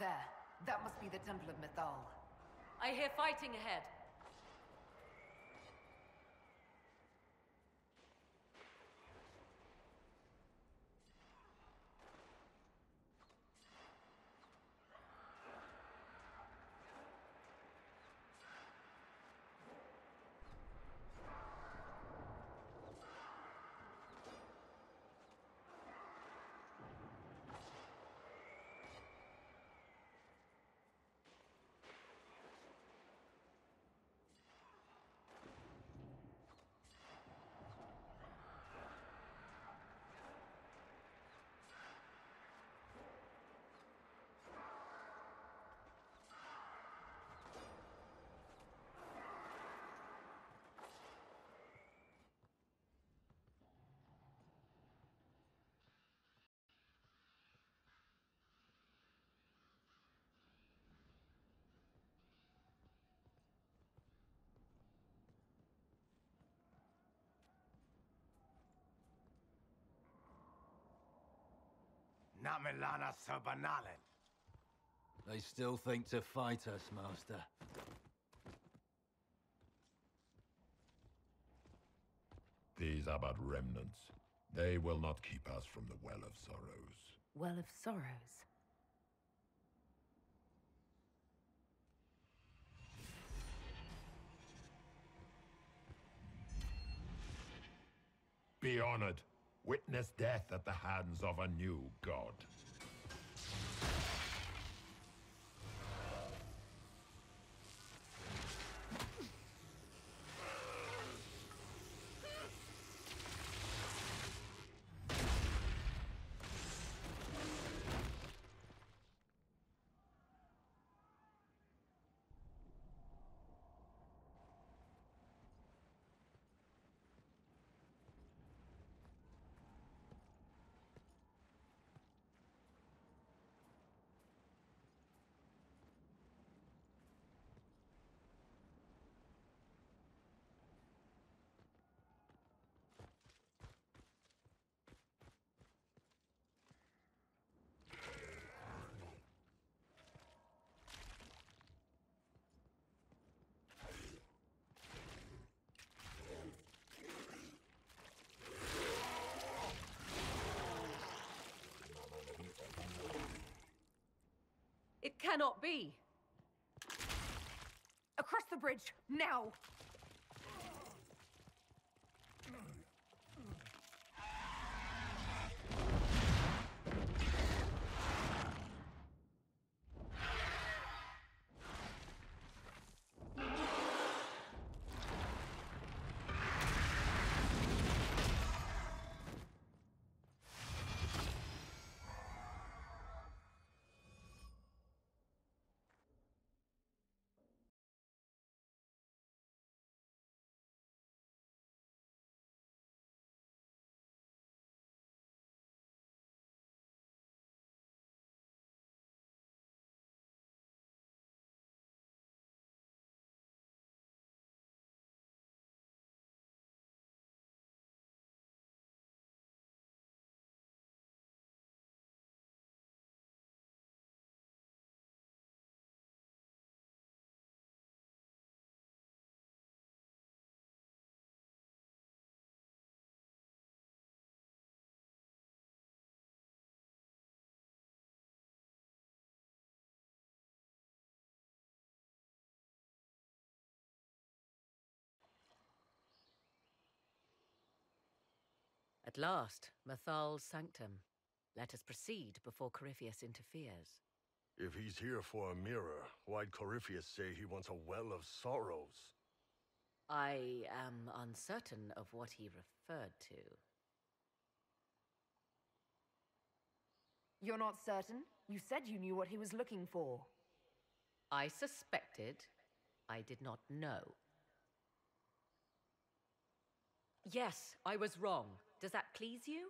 There. That must be the Temple of Mythal. I hear fighting ahead. Namelana Sabanalen. They still think to fight us, Master. These are but remnants. They will not keep us from the Well of Sorrows. Well of Sorrows. Be honored. Witness death at the hands of a new god. It cannot be! Across the bridge, now! At last, Mythal's sanctum. Let us proceed before Corypheus interferes. If he's here for a mirror, why'd Corypheus say he wants a Well of Sorrows? I am uncertain of what he referred to. You're not certain? You said you knew what he was looking for. I suspected. I did not know. Yes, I was wrong. Does that please you?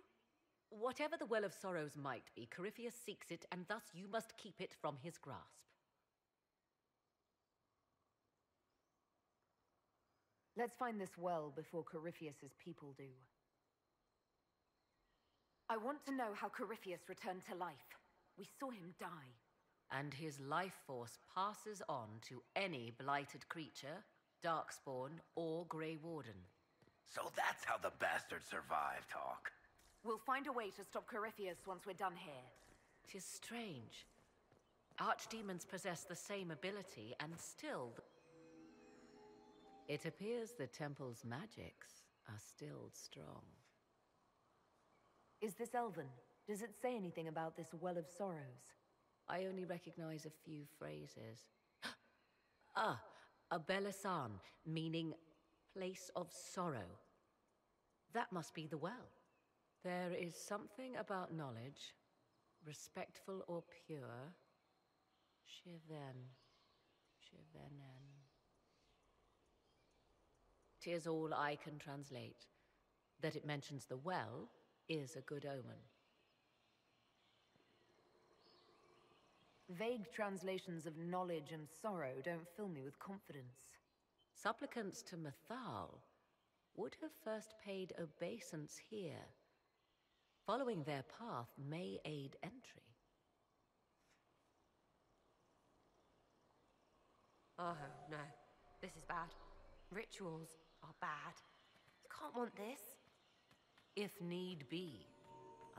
Whatever the Well of Sorrows might be, Corypheus seeks it, and thus you must keep it from his grasp. Let's find this well before Corypheus's people do. I want to know how Corypheus returned to life. We saw him die. and his life force passes on to any blighted creature, darkspawn, or Grey Warden. So that's how the bastard survived, Hawk. We'll find a way to stop Corypheus once we're done here. 'Tis strange. Archdemons possess the same ability, and still... It appears the temple's magics are still strong. Is this Elven? Does it say anything about this Well of Sorrows? I only recognize a few phrases. Ah, a Belisan, meaning place of sorrow. That must be the well. There is something about knowledge, respectful or pure. Shiven. Shivenen. 'Tis all I can translate. That it mentions the well is a good omen. Vague translations of knowledge and sorrow don't fill me with confidence. Supplicants to Mythal would have first paid obeisance here. Following their path may aid entry. Oh, no. This is bad. Rituals are bad. You can't want this. If need be,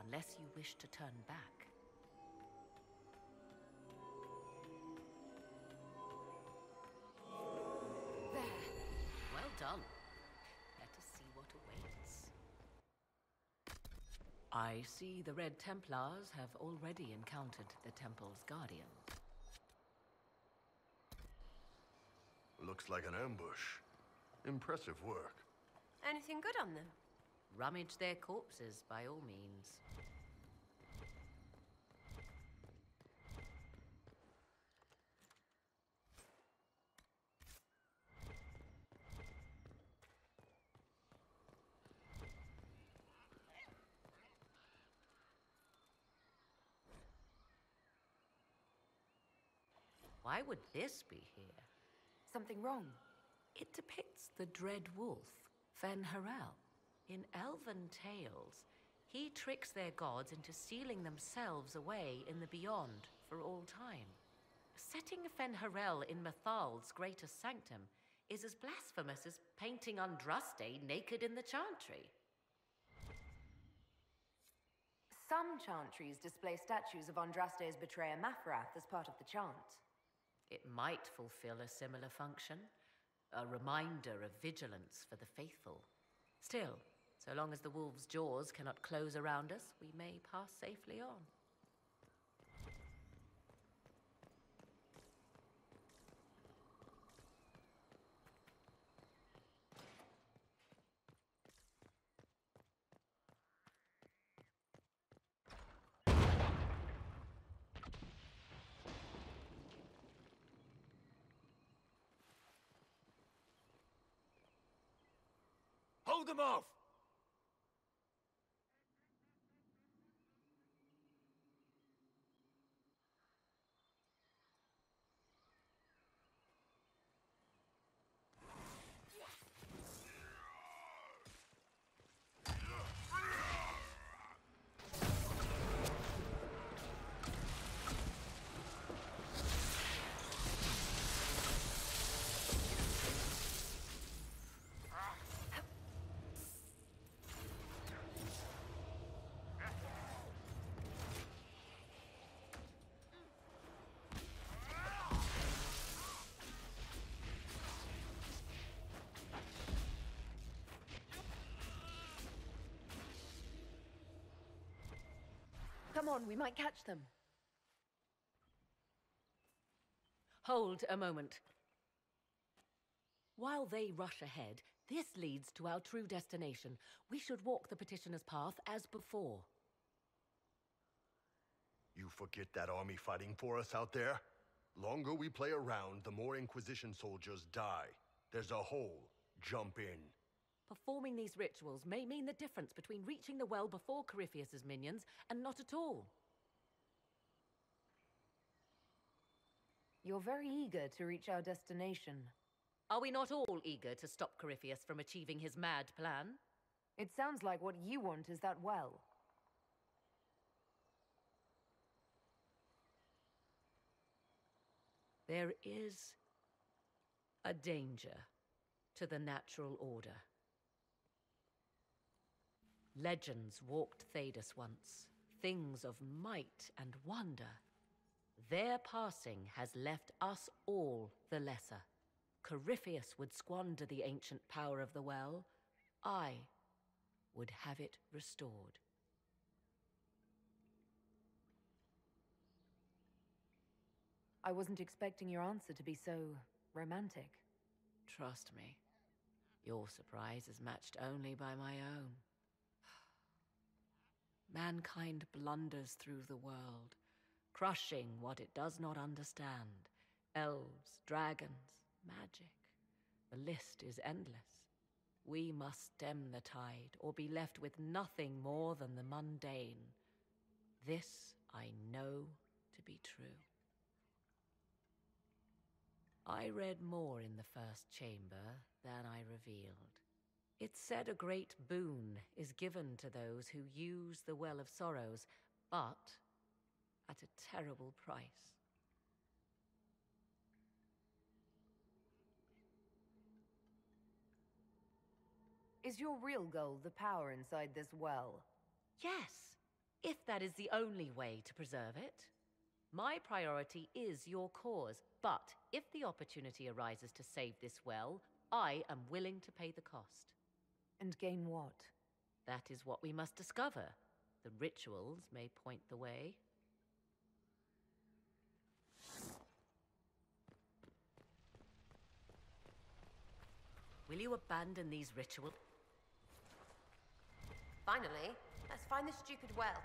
unless you wish to turn back. Well done. Let us see what awaits. I see the Red Templars have already encountered the temple's guardian. Looks like an ambush. Impressive work. Anything good on them? Rummage their corpses, by all means. Why would this be here? Something wrong? It depicts the dread wolf, Fen-Harel. In elven tales, he tricks their gods into sealing themselves away in the beyond for all time. Setting Fen-Harel in Mythal's greatest sanctum is as blasphemous as painting Andraste naked in the chantry. Some chantries display statues of Andraste's betrayer Maphrath as part of the chant. It might fulfill a similar function, a reminder of vigilance for the faithful. Still, so long as the wolf's jaws cannot close around us, we may pass safely on. Hold them off! Come on, we might catch them. Hold a moment. While they rush ahead, this leads to our true destination. We should walk the petitioner's path as before. You forget that army fighting for us out there? Longer we play around, the more Inquisition soldiers die. There's a hole. Jump in. Performing these rituals may mean the difference between reaching the well before Corypheus's minions and not at all. You're very eager to reach our destination. Are we not all eager to stop Corypheus from achieving his mad plan? It sounds like what you want is that well. There is a danger to the natural order. Legends walked Thedas once, things of might and wonder. Their passing has left us all the lesser. Corypheus would squander the ancient power of the well. I would have it restored. I wasn't expecting your answer to be so romantic. Trust me, your surprise is matched only by my own. Mankind blunders through the world, crushing what it does not understand. Elves, dragons, magic. The list is endless. We must stem the tide, or be left with nothing more than the mundane. This I know to be true. I read more in the first chamber than I revealed. It said a great boon is given to those who use the Well of Sorrows, but at a terrible price. Is your real goal the power inside this well? Yes, if that is the only way to preserve it. My priority is your cause, but if the opportunity arises to save this well, I am willing to pay the cost. And gain what? That is what we must discover. The rituals may point the way. Will you abandon these rituals? Finally, let's find the stupid well.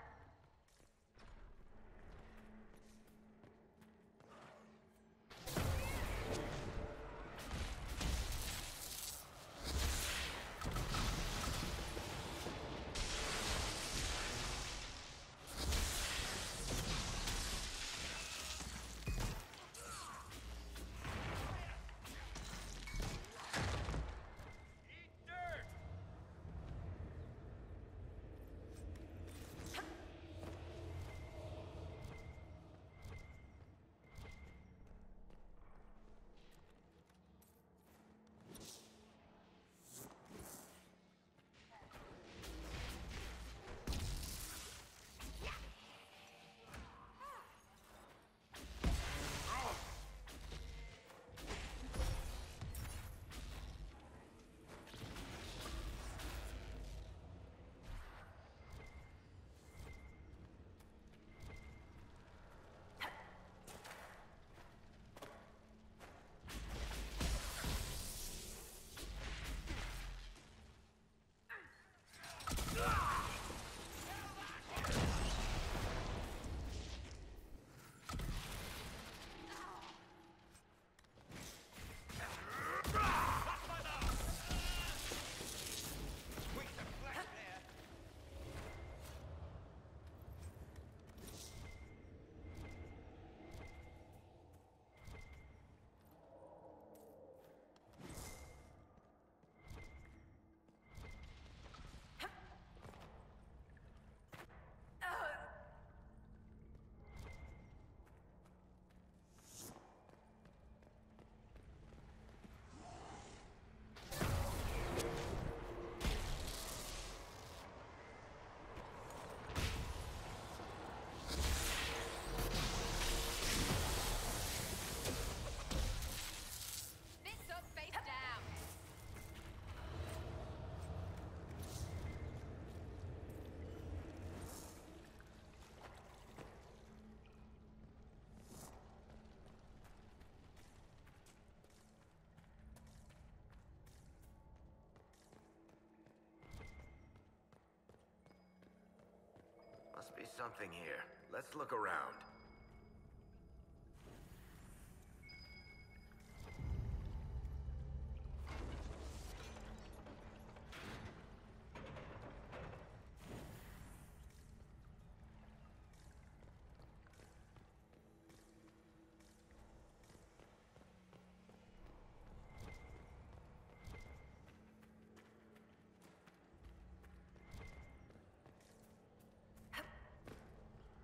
Must be something here. Let's look around.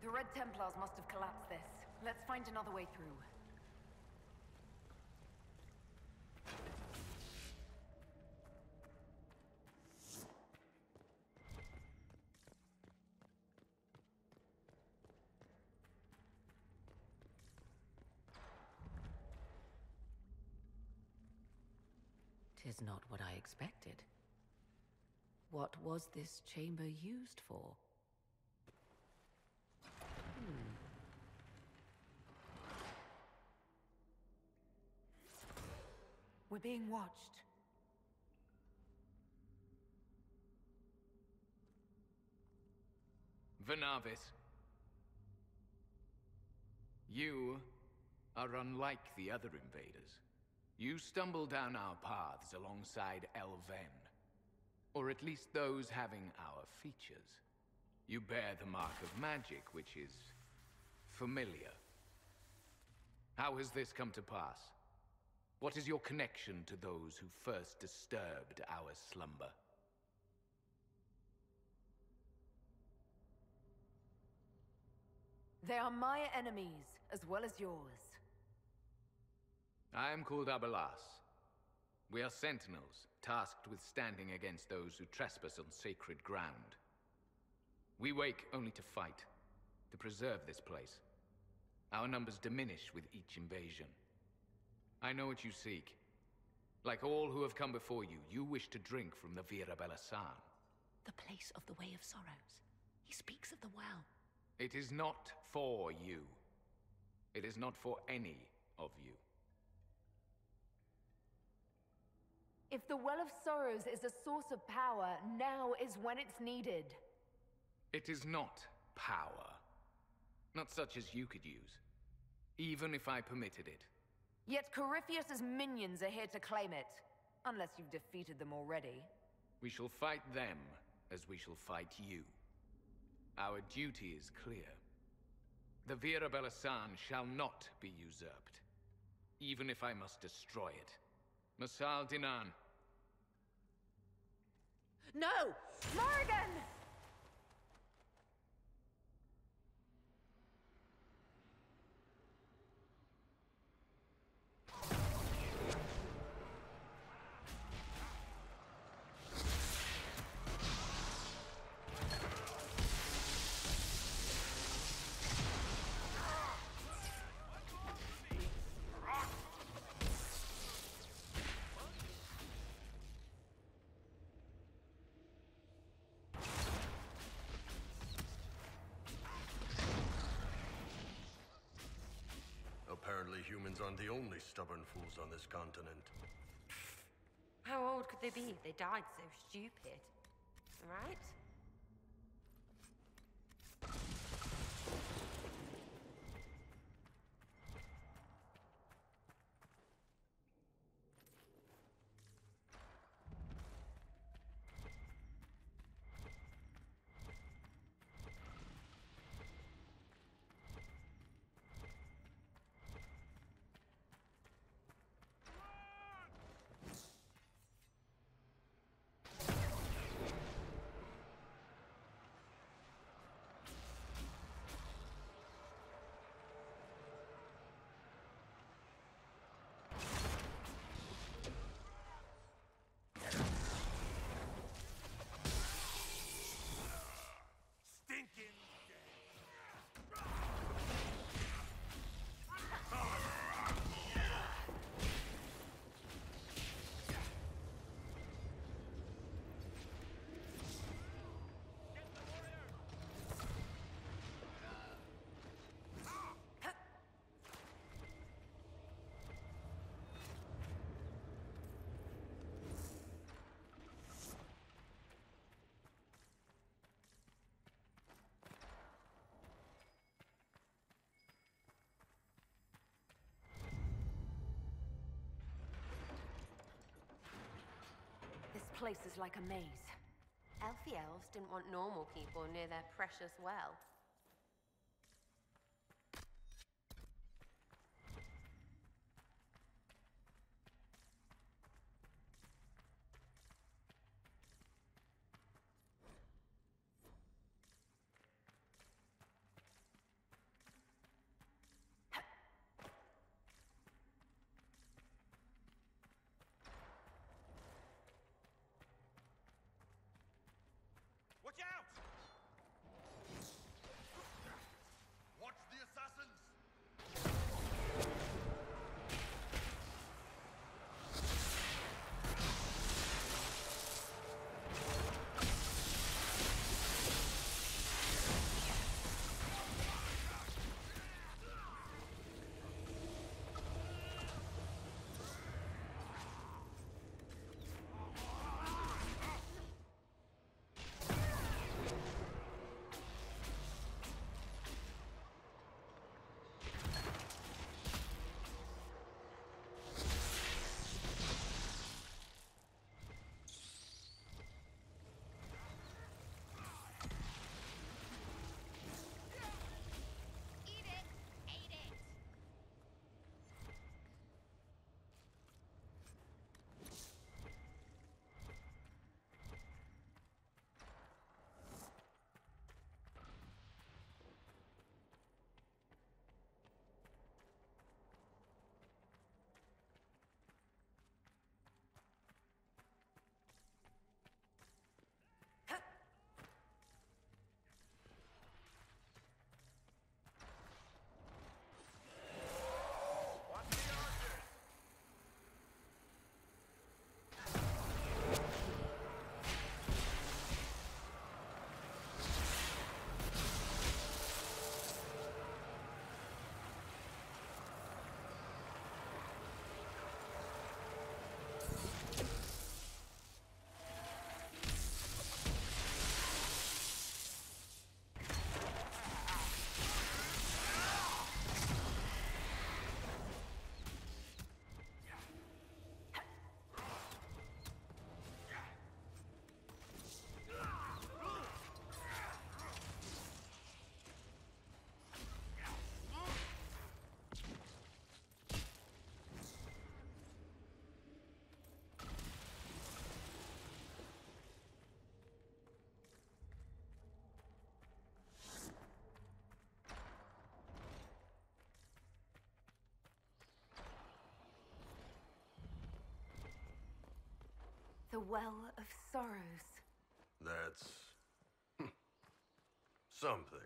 The Red Templars must have collapsed this. Let's find another way through. 'Tis not what I expected. What was this chamber used for? We're being watched. Venavis. You are unlike the other invaders. You stumble down our paths alongside Elven. Or at least those having our features. You bear the mark of magic, which is familiar. How has this come to pass? What is your connection to those who first disturbed our slumber? They are my enemies, as well as yours. I am called Abelas. We are sentinels, tasked with standing against those who trespass on sacred ground. We wake only to fight, to preserve this place. Our numbers diminish with each invasion. I know what you seek. Like all who have come before you, you wish to drink from the Vira Belasan. The place of the Way of Sorrows. He speaks of the well. It is not for you. It is not for any of you. If the Well of Sorrows is a source of power, now is when it's needed. It is not power. Not such as you could use. Even if I permitted it. Yet Corypheus's minions are here to claim it. Unless you've defeated them already. We shall fight them as we shall fight you. Our duty is clear. The Vira Belasan shall not be usurped. Even if I must destroy it. Masal Dinan. No! Morrigan! Apparently humans aren't the only stubborn fools on this continent. How old could they be if they died so stupid? Right? This place is like a maze. Elfie elves didn't want normal people near their precious well. Watch out! Watch the assassins! The Well of Sorrows. That's... something.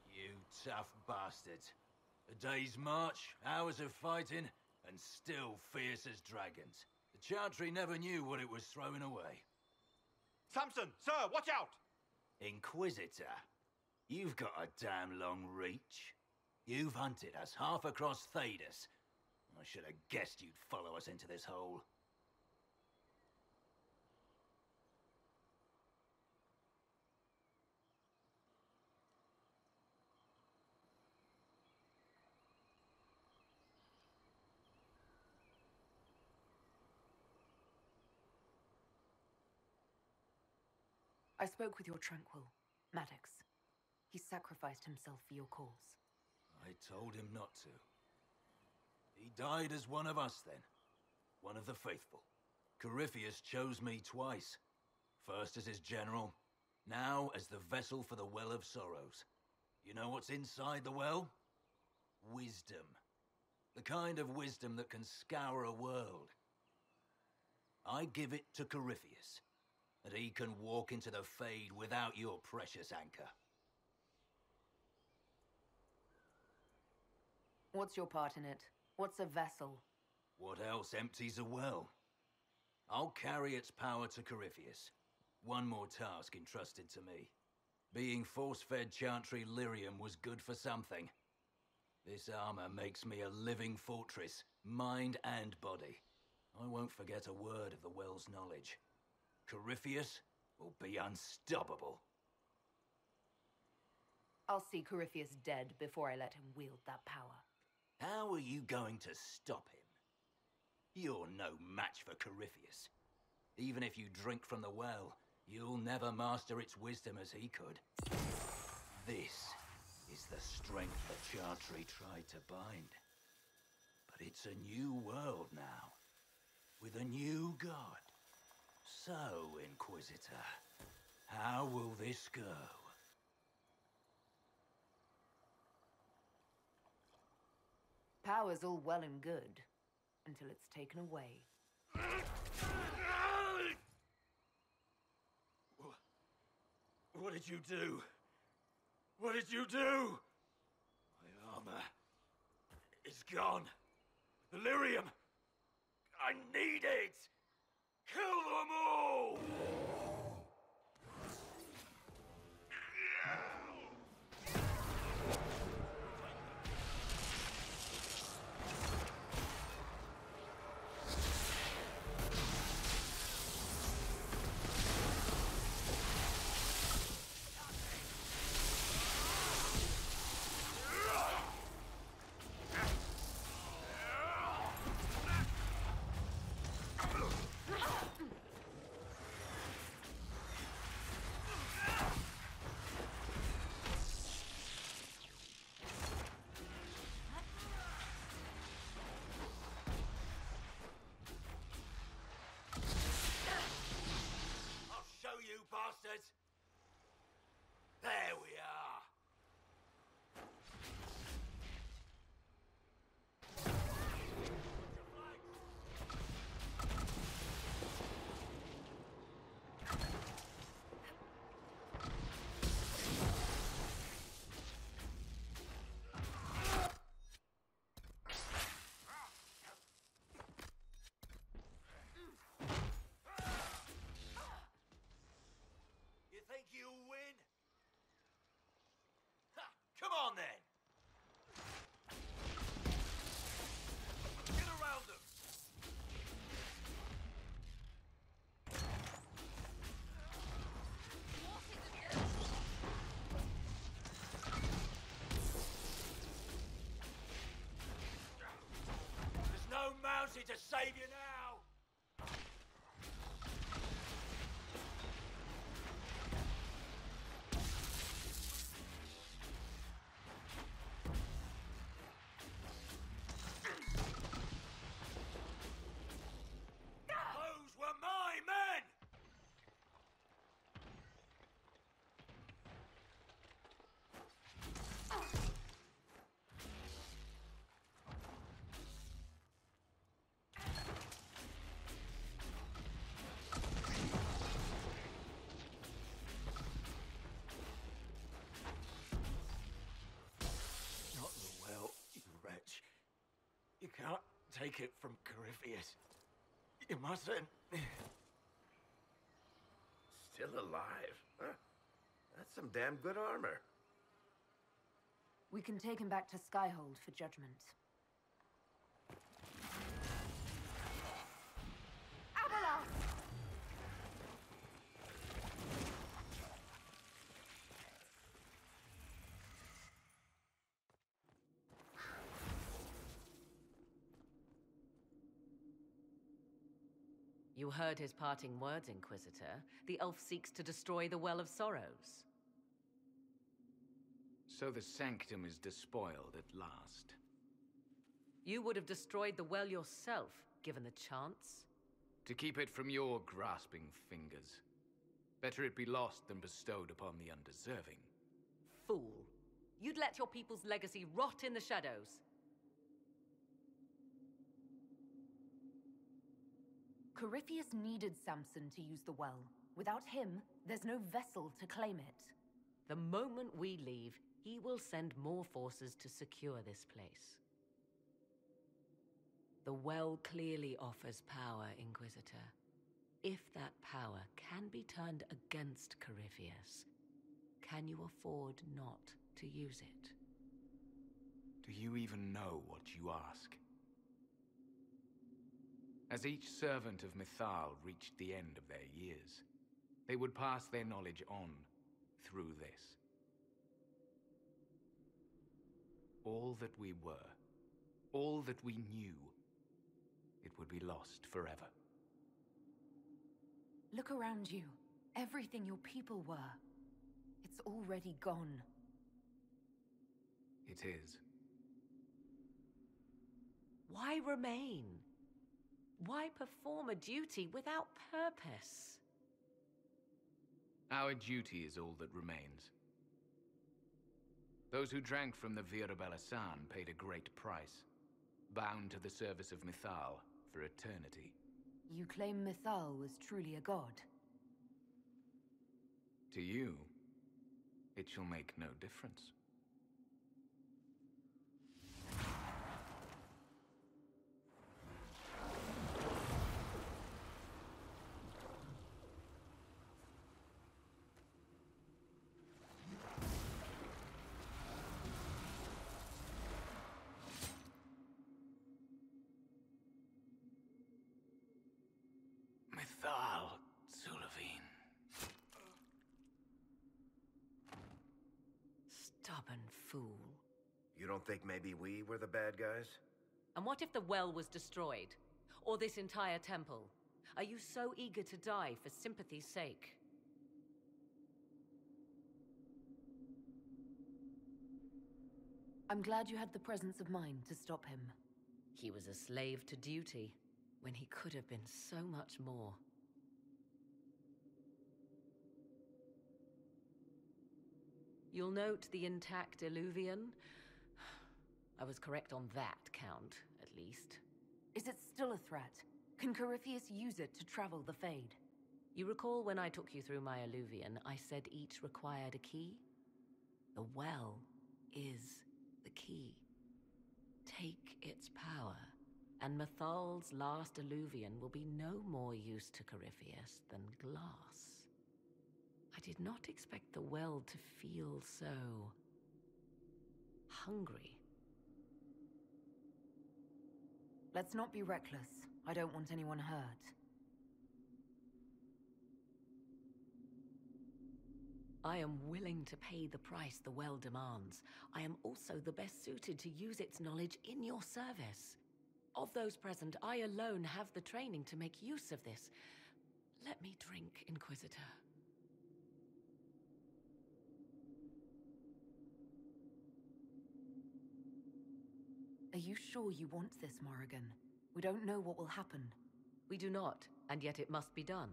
You tough bastards. A day's march, hours of fighting, and still fierce as dragons. The Chantry never knew what it was throwing away. Samson, sir, watch out! Inquisitor, you've got a damn long reach. You've hunted us half across Thedas. I should have guessed you'd follow us into this hole. I spoke with your Tranquil, Maddox. He sacrificed himself for your cause. I told him not to. He died as one of us then. One of the faithful. Corypheus chose me twice. First as his general, now as the vessel for the Well of Sorrows. You know what's inside the well? Wisdom. The kind of wisdom that can scour a world. I give it to Corypheus, that he can walk into the Fade without your precious anchor. What's your part in it? What's a vessel? What else empties a well? I'll carry its power to Corypheus. One more task entrusted to me. Being force-fed Chantry lyrium was good for something. This armor makes me a living fortress, mind and body. I won't forget a word of the well's knowledge. Corypheus will be unstoppable. I'll see Corypheus dead before I let him wield that power. How are you going to stop him? You're no match for Corypheus. Even if you drink from the well, you'll never master its wisdom as he could. This is the strength the Chantry tried to bind. But it's a new world now, with a new god. So, Inquisitor, how will this go? Power's all well and good, until it's taken away. What did you do? What did you do? My armor is gone. The lyrium! I need it! Kill them all! take it from Corypheus. You mustn't. Still alive? Huh? That's some damn good armor. We can take him back to Skyhold for judgment. You heard his parting words, Inquisitor. The elf seeks to destroy the Well of Sorrows. So the Sanctum is despoiled at last. You would have destroyed the well yourself, given the chance. To keep it from your grasping fingers. Better it be lost than bestowed upon the undeserving. Fool. You'd let your people's legacy rot in the shadows. Corypheus needed Samson to use the well. Without him, there's no vessel to claim it. The moment we leave, he will send more forces to secure this place. The well clearly offers power, Inquisitor. If that power can be turned against Corypheus, can you afford not to use it? Do you even know what you ask? As each servant of Mythal reached the end of their years, they would pass their knowledge on through this. All that we were, all that we knew, it would be lost forever. Look around you. Everything your people were. It's already gone. It is. Why remain? Why perform a duty without purpose? Our duty is all that remains. Those who drank from the Vira Belasan paid a great price, bound to the service of Mythal for eternity. You claim Mythal was truly a god? To you, it shall make no difference. Mythal, Zul'Avin. Stubborn fool. You don't think maybe we were the bad guys? And what if the well was destroyed? Or this entire temple? Are you so eager to die for sympathy's sake? I'm glad you had the presence of mind to stop him. He was a slave to duty, when he could have been so much more. You'll note the intact Illuvian. I was correct on that count, at least. Is it still a threat? Can Corypheus use it to travel the Fade? You recall when I took you through my Illuvian, I said each required a key? The well is the key. Take its power, and Mythal's last Illuvian will be no more use to Corypheus than glass. I did not expect the well to feel so hungry. Let's not be reckless. I don't want anyone hurt. I am willing to pay the price the well demands. I am also the best suited to use its knowledge in your service. Of those present, I alone have the training to make use of this. Let me drink, Inquisitor. Are you sure you want this, Morrigan? We don't know what will happen. We do not, and yet it must be done.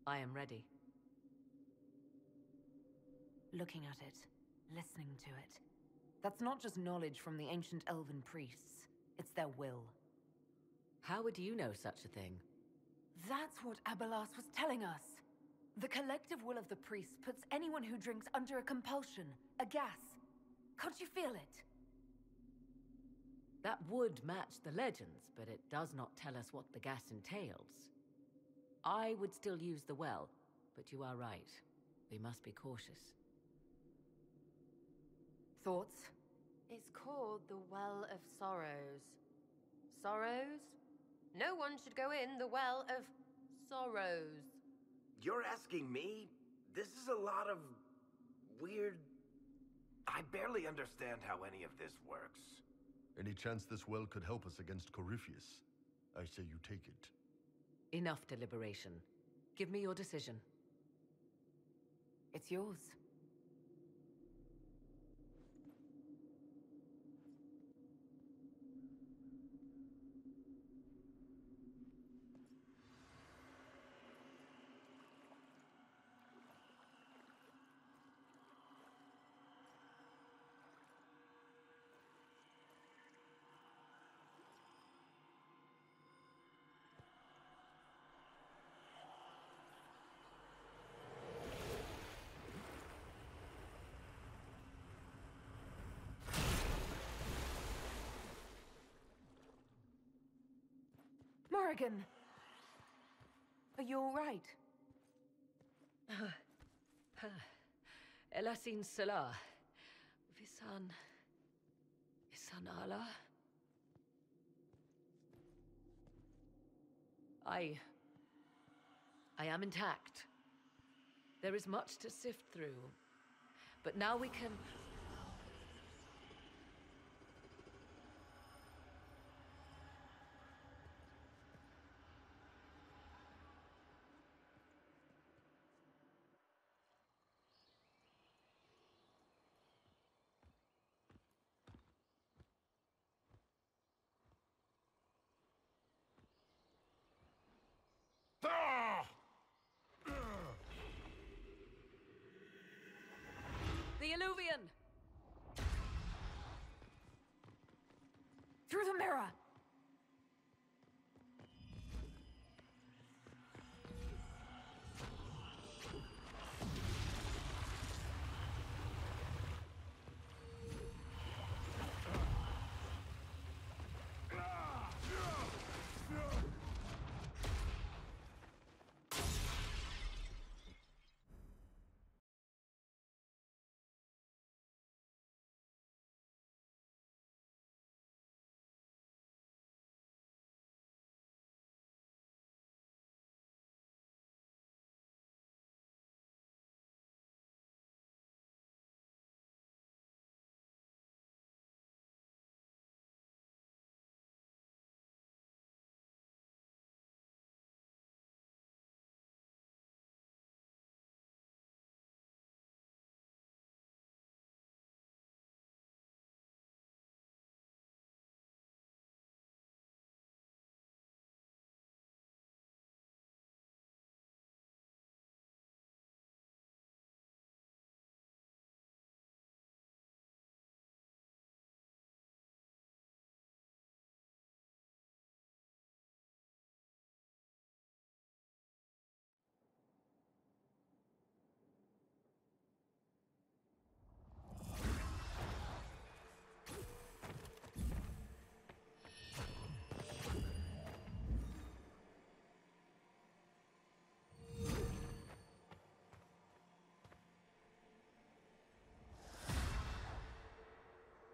I am ready. Looking at it, listening to it. That's not just knowledge from the ancient elven priests. It's their will. How would you know such a thing? That's what Abelas was telling us. The collective will of the priests puts anyone who drinks under a compulsion, a gas. Can't you feel it? That would match the legends, but it does not tell us what the gas entails. I would still use the well, but you are right. We must be cautious. Thoughts? It's called the Well of Sorrows. Sorrows? No one should go in the Well of Sorrows. You're asking me? This is a lot of weird... I barely understand how any of this works. Any chance this well could help us against Corypheus? I say you take it. Enough deliberation. Give me your decision. It's yours. Morrigan! Are you all right? Elasin Salah. Visan Allah. I am intact. There is much to sift through. But now we can... The Illuvian! Through the mirror!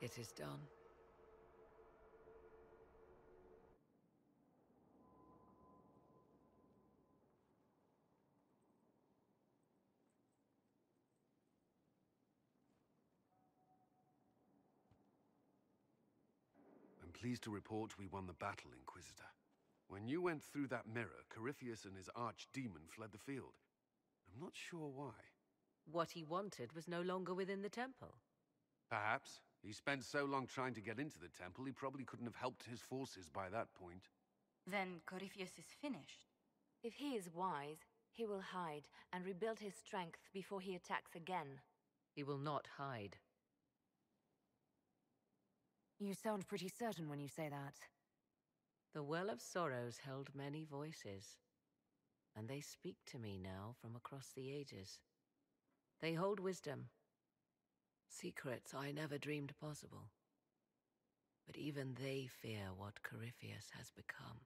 It is done. I'm pleased to report we won the battle, Inquisitor. When you went through that mirror, Corypheus and his archdemon fled the field. I'm not sure why. What he wanted was no longer within the temple. Perhaps. He spent so long trying to get into the temple, he probably couldn't have helped his forces by that point. Then Corypheus is finished. If he is wise, he will hide and rebuild his strength before he attacks again. He will not hide. You sound pretty certain when you say that. The Well of Sorrows held many voices, and they speak to me now from across the ages. They hold wisdom. Secrets I never dreamed possible. But even they fear what Corypheus has become.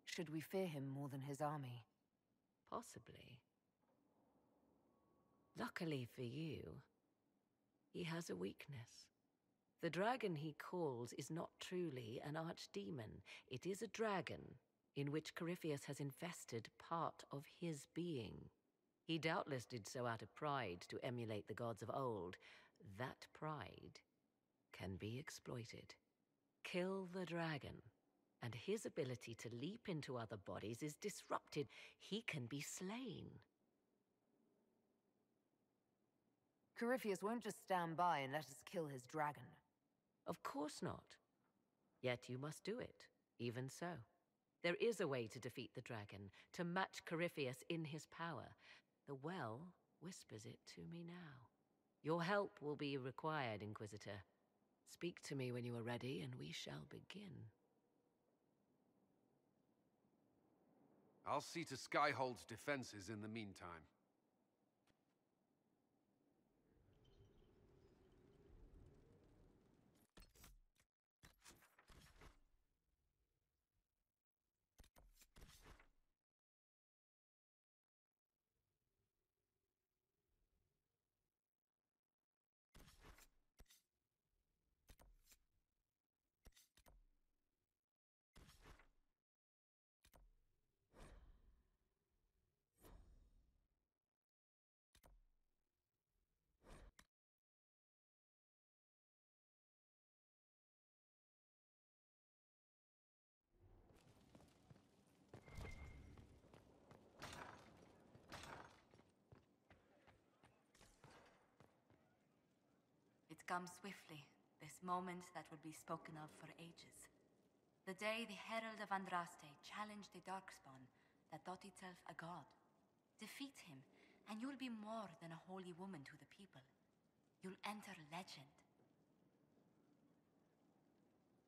Should we fear him more than his army? Possibly. Luckily for you, he has a weakness. The dragon he calls is not truly an archdemon. It is a dragon in which Corypheus has infested part of his being. He doubtless did so out of pride to emulate the gods of old. That pride can be exploited. Kill the dragon, and his ability to leap into other bodies is disrupted. He can be slain. Corypheus won't just stand by and let us kill his dragon. Of course not. Yet you must do it, even so. There is a way to defeat the dragon, to match Corypheus in his power. The well whispers it to me now. Your help will be required, Inquisitor. Speak to me when you are ready, and we shall begin. I'll see to Skyhold's defenses in the meantime. It comes swiftly, this moment that will be spoken of for ages. The day the Herald of Andraste challenged the Darkspawn that thought itself a god. Defeat him, and you'll be more than a holy woman to the people. You'll enter legend.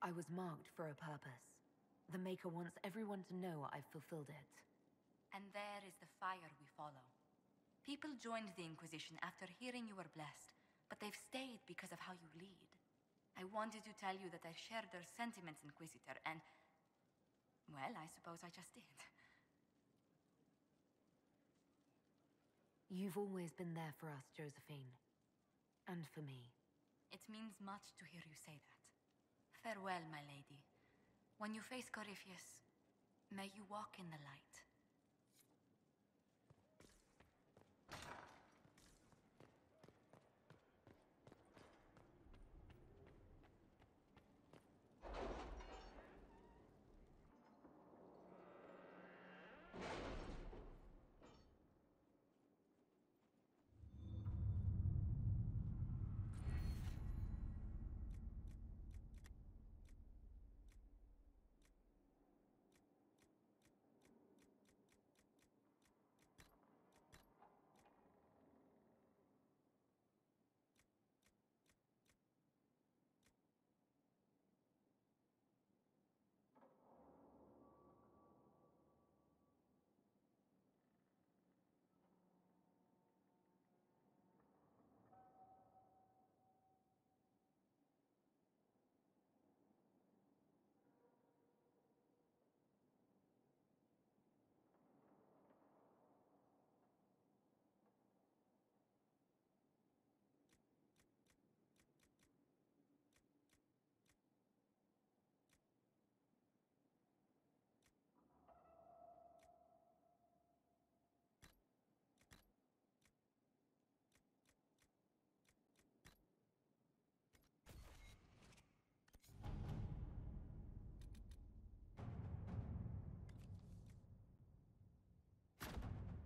I was marked for a purpose. The Maker wants everyone to know I've fulfilled it. And there is the fire we follow. People joined the Inquisition after hearing you were blessed, but they've stayed because of how you lead. I wanted to tell you that I shared their sentiments, Inquisitor, and... well, I suppose I just did. You've always been there for us, Josephine. And for me. It means much to hear you say that. Farewell, my lady. When you face Corypheus, may you walk in the light.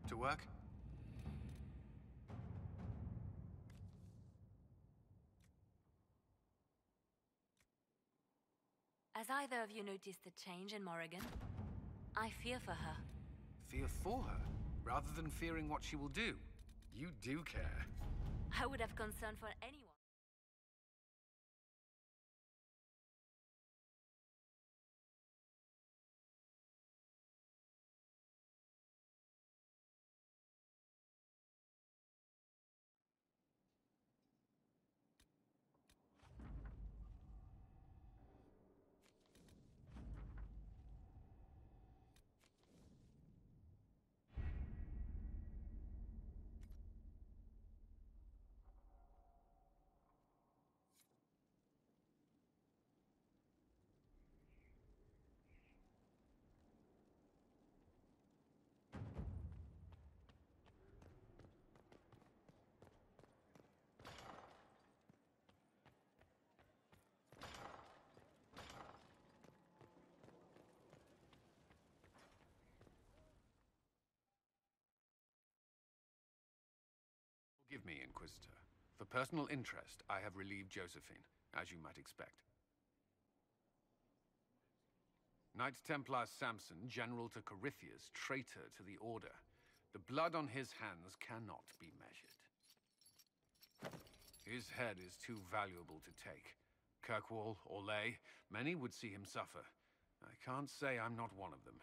To work? Has either of you noticed the change in Morrigan? I fear for her. Fear for her, rather than fearing what she will do. You do care. I would have concern for anyone. Forgive me, Inquisitor. For personal interest, I have relieved Josephine, as you might expect. Knight Templar Samson, General to Corypheus, traitor to the Order. The blood on his hands cannot be measured. His head is too valuable to take. Kirkwall, Orlais, many would see him suffer. I can't say I'm not one of them.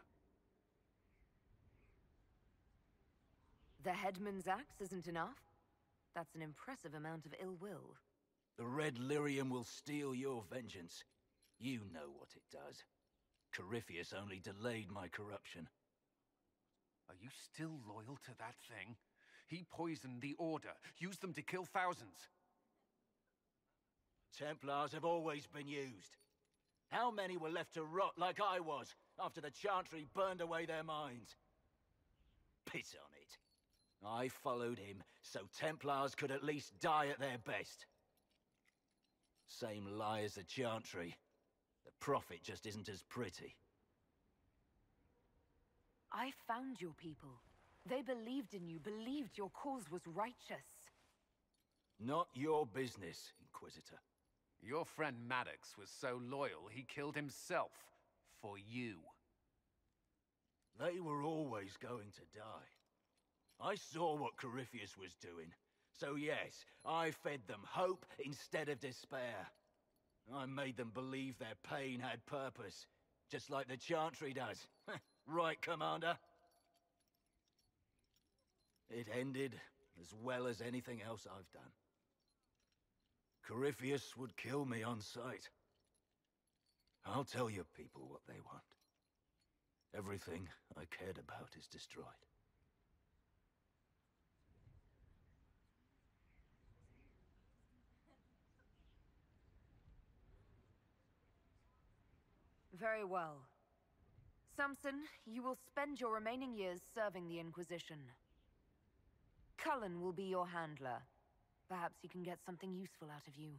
The headman's axe isn't enough? That's an impressive amount of ill will. The Red Lyrium will steal your vengeance. You know what it does. Corypheus only delayed my corruption. Are you still loyal to that thing? He poisoned the Order, used them to kill thousands. Templars have always been used. How many were left to rot like I was, after the Chantry burned away their minds? Piss on it. I followed him, so Templars could at least die at their best. Same lie as the Chantry. The profit just isn't as pretty. I found your people. They believed in you, believed your cause was righteous. Not your business, Inquisitor. Your friend Maddox was so loyal, he killed himself. For you. They were always going to die. I saw what Corypheus was doing. So yes, I fed them hope instead of despair. I made them believe their pain had purpose, just like the Chantry does. Right, Commander? It ended as well as anything else I've done. Corypheus would kill me on sight. I'll tell your people what they want. Everything I cared about is destroyed. Very well. Samson, you will spend your remaining years serving the Inquisition. Cullen will be your handler. Perhaps he can get something useful out of you.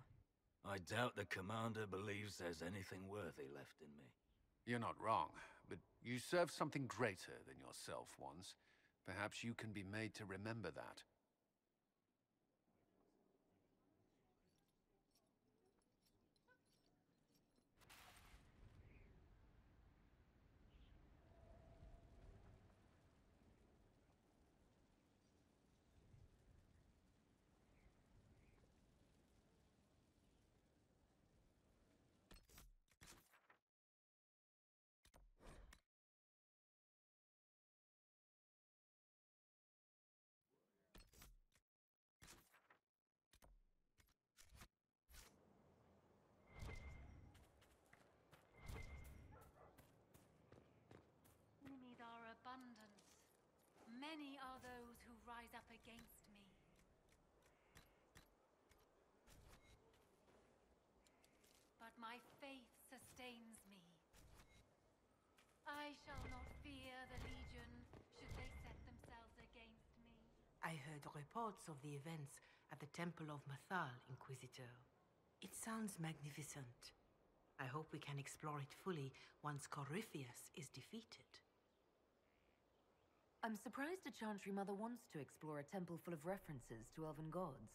I doubt the Commander believes there's anything worthy left in me. You're not wrong, but you served something greater than yourself once. Perhaps you can be made to remember that. Enemies are abundant. Many are those who rise up against me. But my faith sustains me. I shall not fear the Legion should they set themselves against me. I heard reports of the events at the Temple of Mathal, Inquisitor. It sounds magnificent. I hope we can explore it fully once Corypheus is defeated. I'm surprised a Chantry Mother wants to explore a temple full of references to elven gods.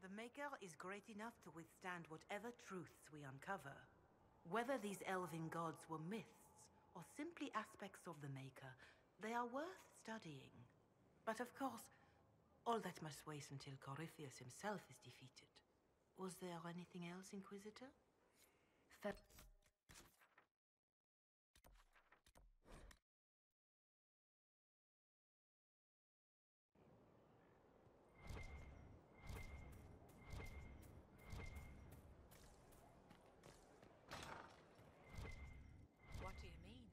The Maker is great enough to withstand whatever truths we uncover. Whether these elven gods were myths or simply aspects of the Maker, they are worth studying. But of course, all that must wait until Corypheus himself is defeated. Was there anything else, Inquisitor? What do you mean?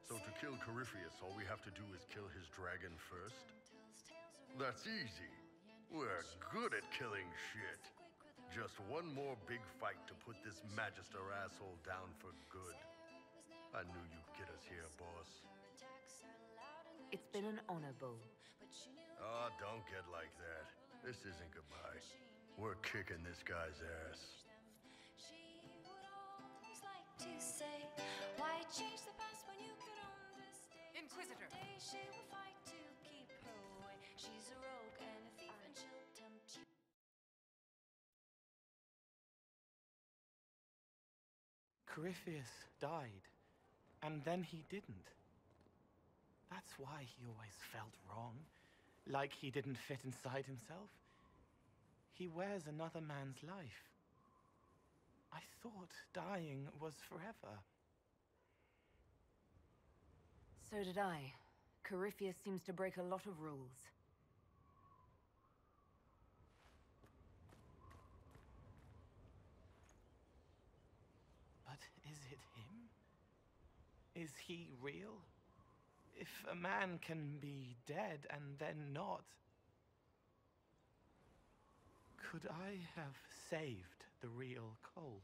So to kill Corypheus, all we have to do is kill his dragon first? That's easy. We're good at killing shit. Just one more big fight to put this Magister asshole down for good. I knew you'd get us here, boss. It's been an honor, Bull. Oh, don't get like that. This isn't goodbye. We're kicking this guy's ass. Inquisitor! Corypheus died, and then he didn't. That's why he always felt wrong, like he didn't fit inside himself. He wears another man's life. I thought dying was forever. So did I. Corypheus seems to break a lot of rules. But is it him? Is he real? If a man can be dead and then not, could I have saved the real Cole?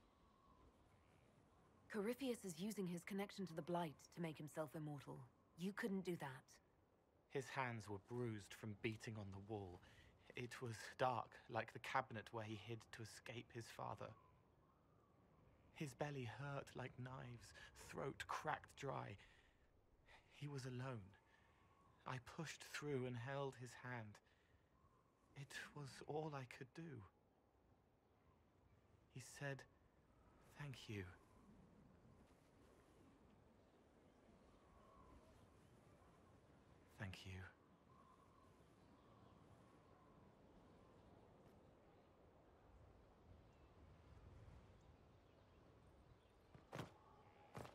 Corypheus is using his connection to the Blight to make himself immortal. You couldn't do that. His hands were bruised from beating on the wall. It was dark, like the cabinet where he hid to escape his father. His belly hurt like knives, throat cracked dry. He was alone. I pushed through and held his hand. It was all I could do. He said, "Thank you." Thank you.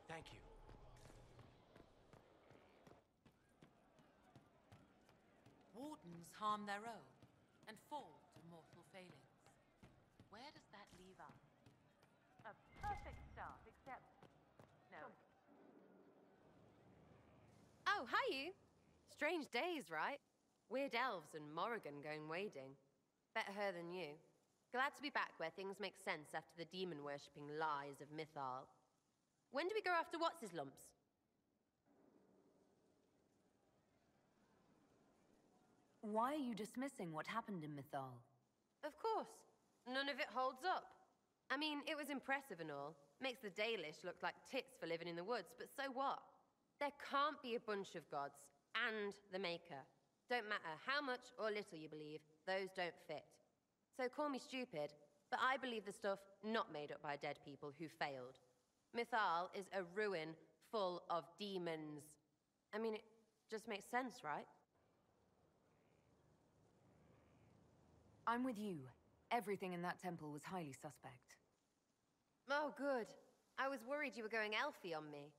Thank you. Wardens harm their own and fall to mortal failings. Where does that leave us? A perfect start, except... no. Oh, hi you! Strange days, right? Weird elves and Morrigan going wading. Better her than you. Glad to be back where things make sense after the demon-worshipping lies of Mythal. When do we go after What's-His-Lumps? Why are you dismissing what happened in Mythal? Of course. None of it holds up. I mean, it was impressive and all. Makes the Dalish look like tits for living in the woods, but so what? There can't be a bunch of gods and the Maker. Don't matter how much or little you believe, those don't fit. So call me stupid, but I believe the stuff not made up by dead people who failed. Mythal is a ruin full of demons. I mean, it just makes sense, right? I'm with you. Everything in that temple was highly suspect. Oh, good. I was worried you were going elfy on me.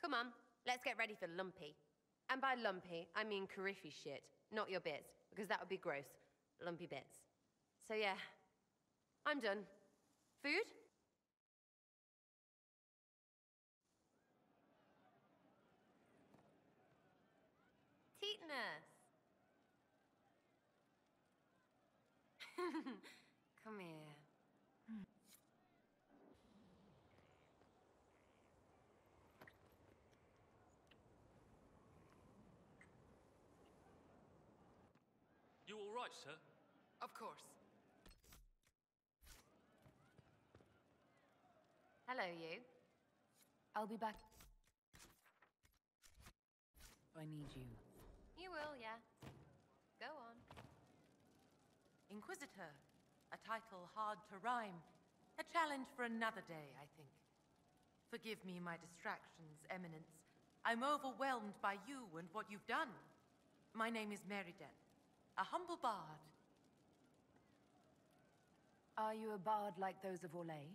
Come on, let's get ready for Lumpy. And by lumpy, I mean Coryphy shit, not your bits, because that would be gross. Lumpy bits. So yeah, I'm done. Food? Tetanus. Come here. You all right, sir? Of course. Hello, you. I'll be back. I need you. You will, yeah. Go on. Inquisitor. A title hard to rhyme. A challenge for another day, I think. Forgive me my distractions, Eminence. I'm overwhelmed by you and what you've done. My name is Meriden, a humble bard. Are you a bard like those of Orlais?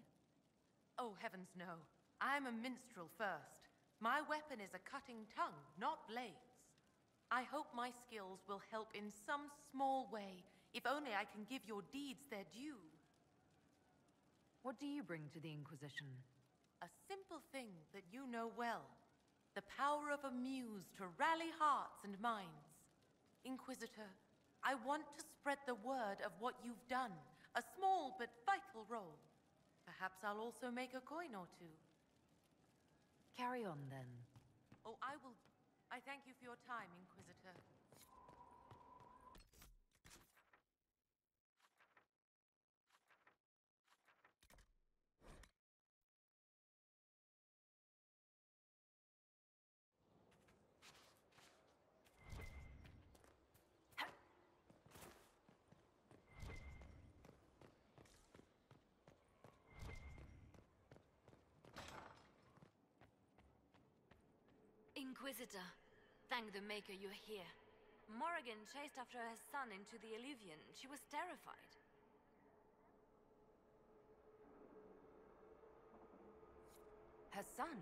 Oh, heavens no. I'm a minstrel first. My weapon is a cutting tongue, not blades. I hope my skills will help in some small way, if only I can give your deeds their due. What do you bring to the Inquisition? A simple thing that you know well. The power of a muse to rally hearts and minds. Inquisitor, I want to spread the word of what you've done. A small but vital role. Perhaps I'll also make a coin or two. Carry on, then. Oh, I will. I thank you for your time, Inquisitor. Inquisitor, thank the Maker you're here. Morrigan chased after her son into the Illuvian. She was terrified. Her son?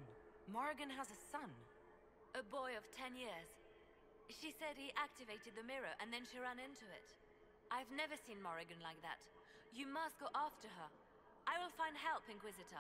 Morrigan has a son? A boy of 10 years. She said he activated the mirror and then she ran into it. I've never seen Morrigan like that. You must go after her. I will find help, Inquisitor.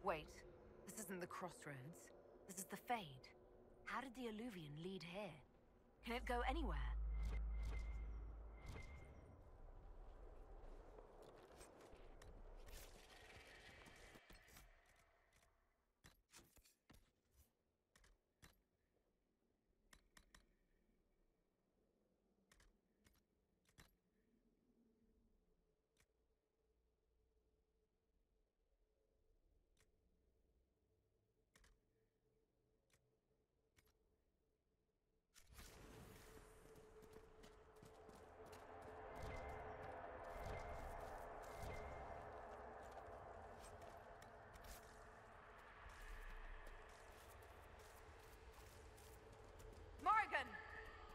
Wait, this isn't the crossroads. This is the Fade. How did the Illuvian lead here? Can it go anywhere?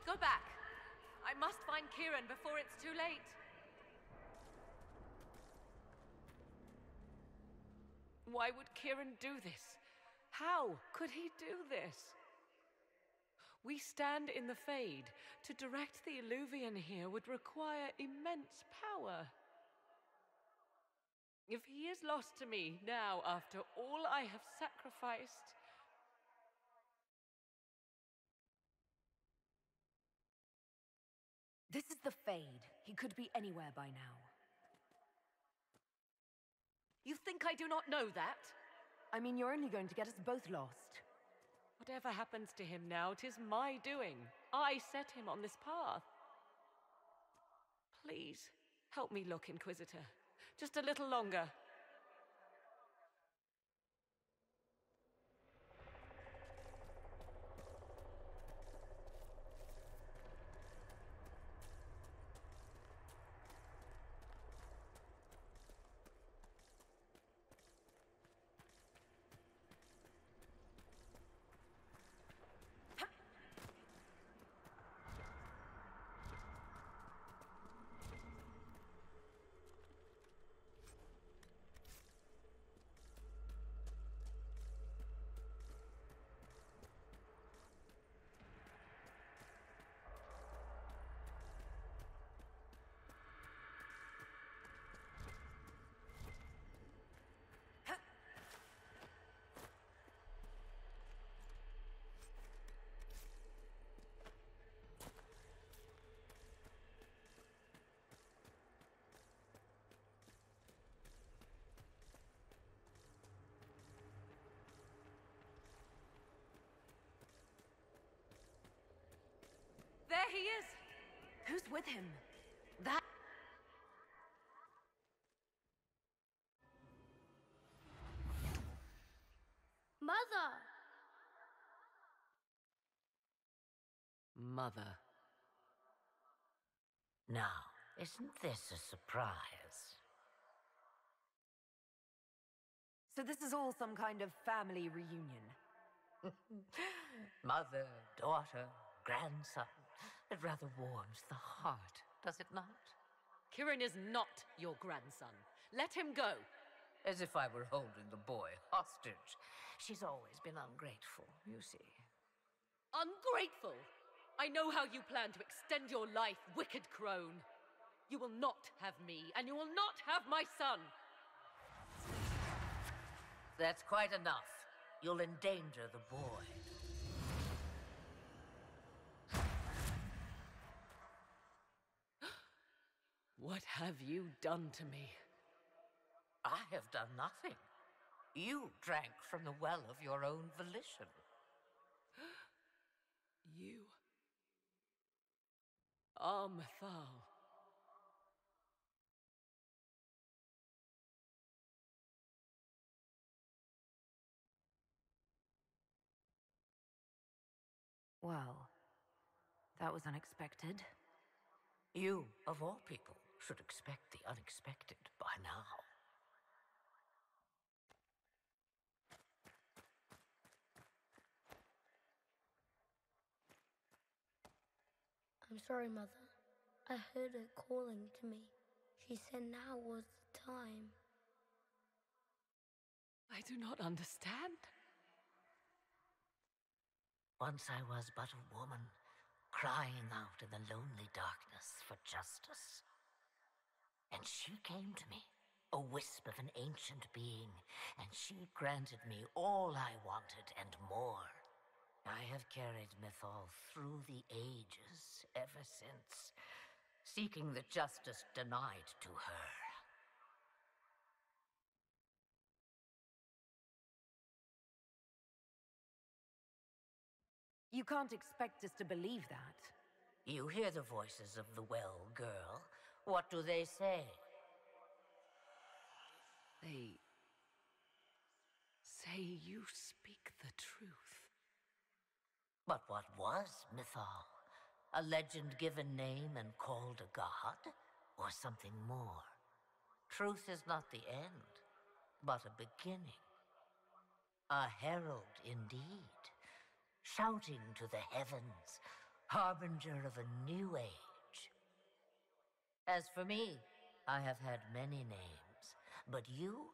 Go back. I must find Kieran before it's too late. Why would Kieran do this? How could he do this? We stand in the Fade. To direct the Illuvian here would require immense power. If he is lost to me now after all I have sacrificed... This is the Fade. He could be anywhere by now. You think I do not know that? I mean, you're only going to get us both lost. Whatever happens to him now, 'tis my doing. I set him on this path. Please, help me look, Inquisitor. Just a little longer. There he is! Who's with him? That... Mother! Mother. Now, isn't this a surprise? So this is all some kind of family reunion? Mother, daughter, grandson. It rather warms the heart, does it not? Kieran is not your grandson. Let him go. As if I were holding the boy hostage. She's always been ungrateful, you see. Ungrateful? I know how you plan to extend your life, wicked crone. You will not have me, and you will not have my son. That's quite enough. you'll endanger the boy. What have you done to me? I have done nothing. You drank from the well of your own volition. You are Mythal. Well, that was unexpected. You, of all people, should expect the unexpected by now. I'm sorry, Mother. I heard her calling to me. She said now was the time. I do not understand. Once I was but a woman, crying out in the lonely darkness for justice. And she came to me, a wisp of an ancient being, and she granted me all I wanted and more. I have carried Mythal through the ages ever since, seeking the justice denied to her. You can't expect us to believe that. You hear the voices of the well, girl. What do they say? They say you speak the truth. But what was Mythal? A legend given name and called a god? Or something more? Truth is not the end, but a beginning. A herald indeed, shouting to the heavens, harbinger of a new age. As for me, I have had many names, but you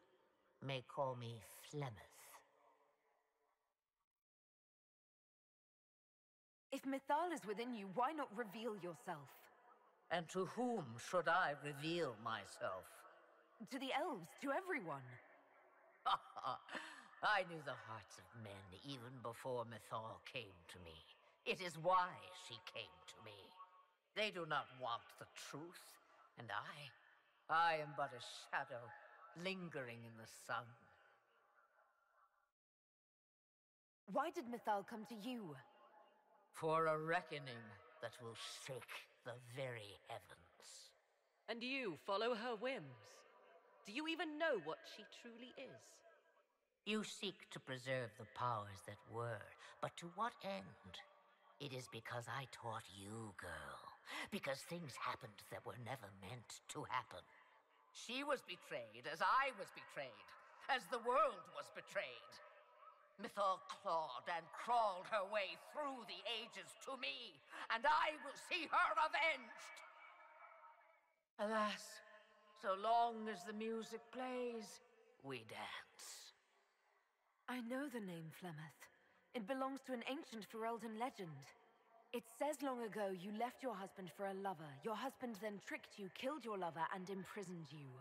may call me Flemeth. If Mythal is within you, why not reveal yourself? And to whom should I reveal myself? To the elves, to everyone. I knew the hearts of men even before Mythal came to me. It is why she came to me. They do not want the truth, and I am but a shadow lingering in the sun. Why did Mythal come to you? For a reckoning that will shake the very heavens. And you follow her whims. Do you even know what she truly is? You seek to preserve the powers that were, but to what end? It is because I taught you, girl. Because things happened that were never meant to happen. She was betrayed as I was betrayed, as the world was betrayed. Mythal clawed and crawled her way through the ages to me, and I will see her avenged! Alas, so long as the music plays, we dance. I know the name Flemeth. It belongs to an ancient Ferelden legend. It says long ago you left your husband for a lover. Your husband then tricked you, killed your lover, and imprisoned you.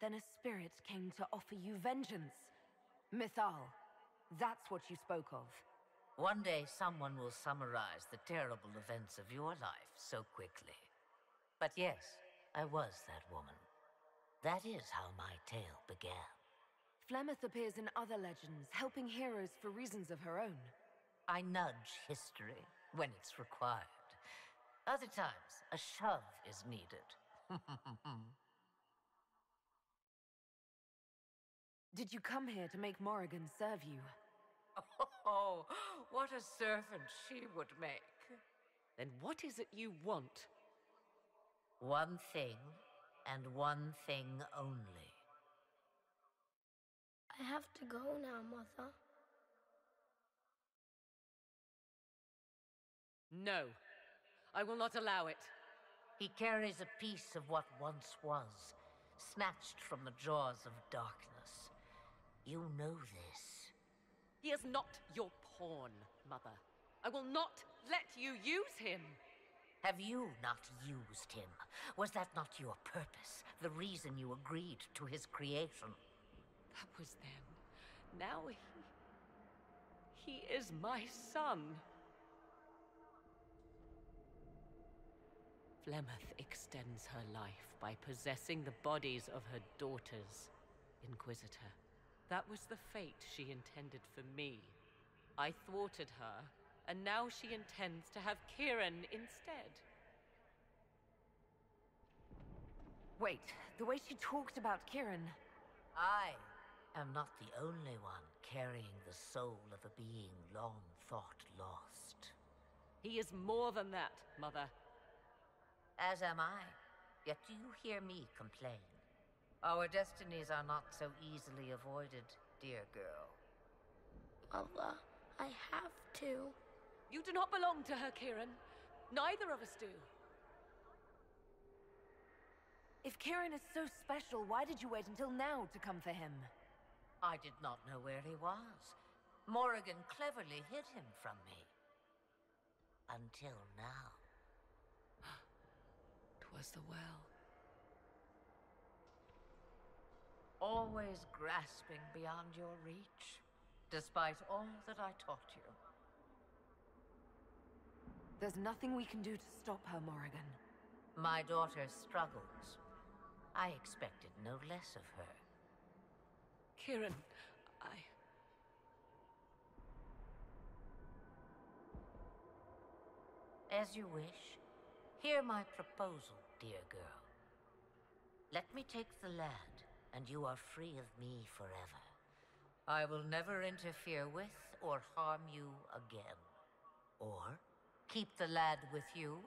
Then a spirit came to offer you vengeance. Mythal, that's what you spoke of. One day someone will summarize the terrible events of your life so quickly. But yes, I was that woman. That is how my tale began. Flemeth appears in other legends, helping heroes for reasons of her own. I nudge history when it's required. Other times, a shove is needed. Did you come here to make Morrigan serve you? Oh, what a servant she would make. Then what is it you want? One thing, and one thing only. I have to go now, Mother. No, I will not allow it. He carries a piece of what once was, snatched from the jaws of darkness. You know this. He is not your pawn, Mother. I will not let you use him. Have you not used him? Was that not your purpose? The reason you agreed to his creation? That was then. Now He is my son. Flemeth extends her life by possessing the bodies of her daughters, Inquisitor. That was the fate she intended for me. I thwarted her, and now she intends to have Kieran instead. Wait, the way she talked about Kieran... I am not the only one carrying the soul of a being long thought lost. He is more than that, Mother. As am I. Yet do you hear me complain? Our destinies are not so easily avoided, dear girl. Mother, I have to. You do not belong to her, Kieran. Neither of us do. If Kieran is so special, why did you wait until now to come for him? I did not know where he was. Morrigan cleverly hid him from me. Until now. 'Twas the well. Always grasping beyond your reach, despite all that I taught you. There's nothing we can do to stop her, Morrigan. My daughter struggles. I expected no less of her. Kieran, As you wish. Hear my proposal, dear girl. Let me take the lad, and you are free of me forever. I will never interfere with or harm you again. Or keep the lad with you,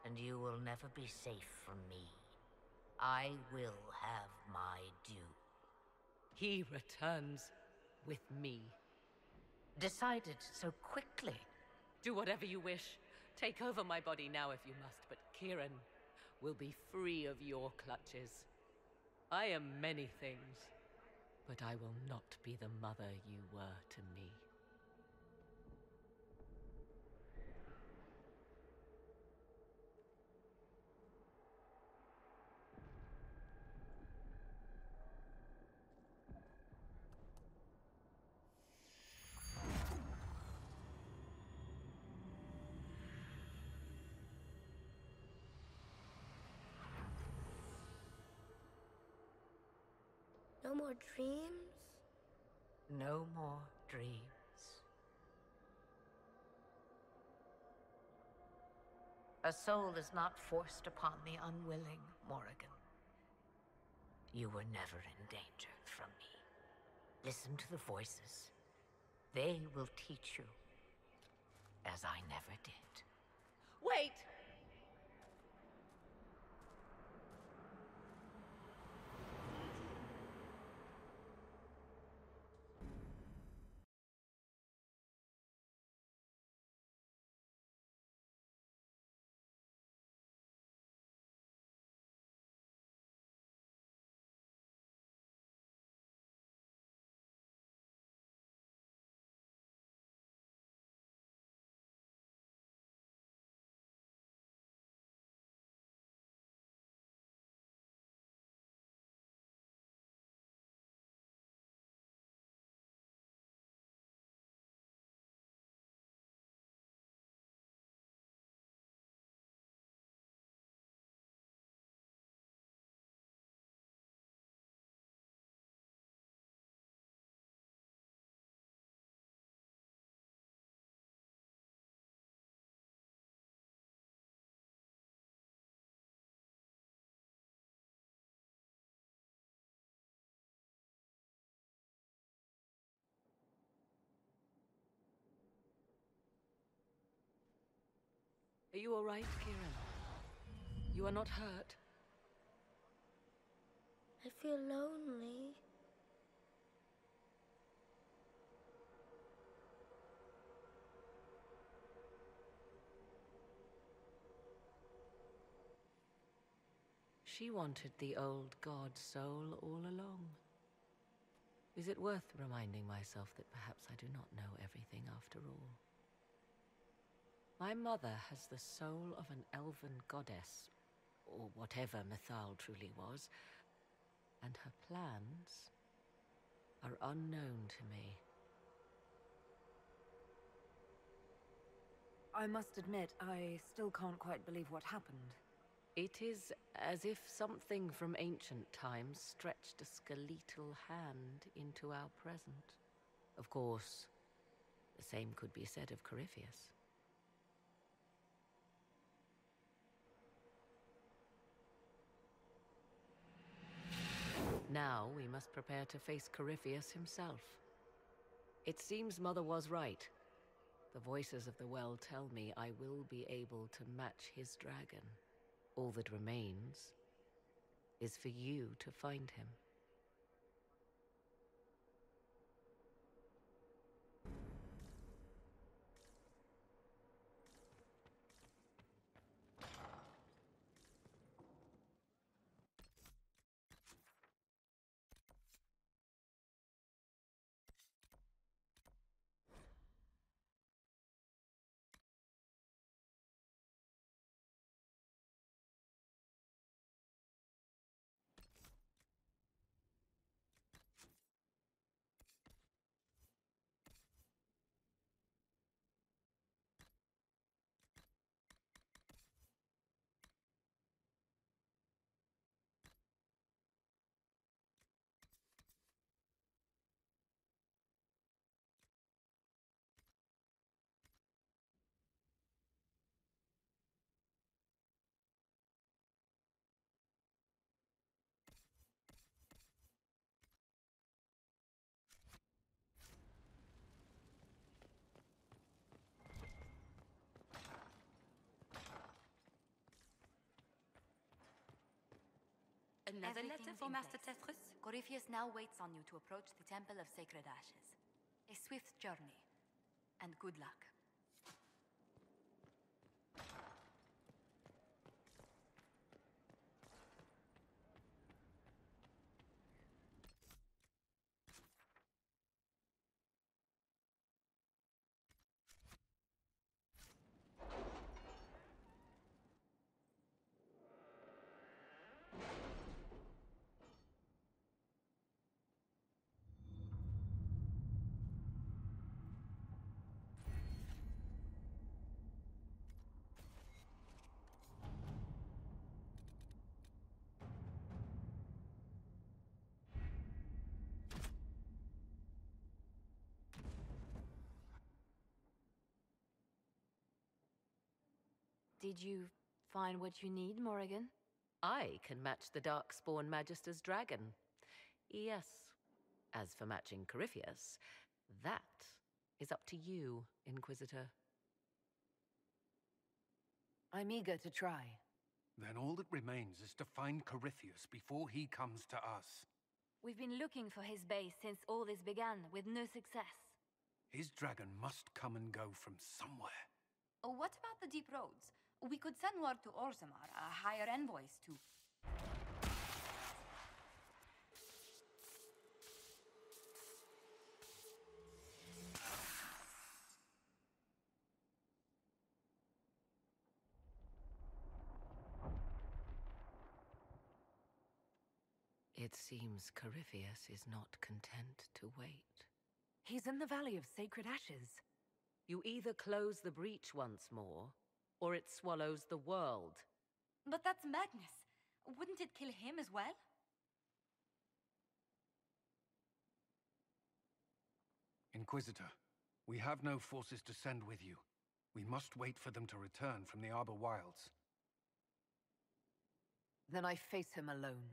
and you will never be safe from me. I will have my due. He returns with me. Decided so quickly. Do whatever you wish. Take over my body now if you must, but Kieran will be free of your clutches. I am many things, but I will not be the mother you were to me. No more dreams? No more dreams. A soul is not forced upon the unwilling, Morrigan. You were never in danger from me. Listen to the voices. They will teach you, as I never did. Wait! Are you all right, Kieran? You are not hurt? I feel lonely. She wanted the old god soul all along. Is it worth reminding myself that perhaps I do not know everything after all? My mother has the soul of an elven goddess, or whatever Mythal truly was, and her plans are unknown to me. I must admit, I still can't quite believe what happened. It is as if something from ancient times stretched a skeletal hand into our present. Of course, the same could be said of Corypheus. Now we must prepare to face Corypheus himself. It seems Mother was right. The voices of the well tell me I will be able to match his dragon. All that remains is for you to find him. Another letter for Master Tetris? Corypheus now waits on you to approach the Temple of Sacred Ashes. A swift journey, and good luck. Did you find what you need, Morrigan? I can match the Darkspawn Magister's dragon. Yes. As for matching Corypheus, that is up to you, Inquisitor. I'm eager to try. Then all that remains is to find Corypheus before he comes to us. We've been looking for his base since all this began, with no success. His dragon must come and go from somewhere. Oh, what about the deep roads? We could send word to Orzammar, hire envoys to... It seems Corypheus is not content to wait. He's in the Valley of Sacred Ashes. You either close the breach once more, or it swallows the world. But that's madness. Wouldn't it kill him as well? Inquisitor, we have no forces to send with you. We must wait for them to return from the Arbor Wilds. Then I face him alone.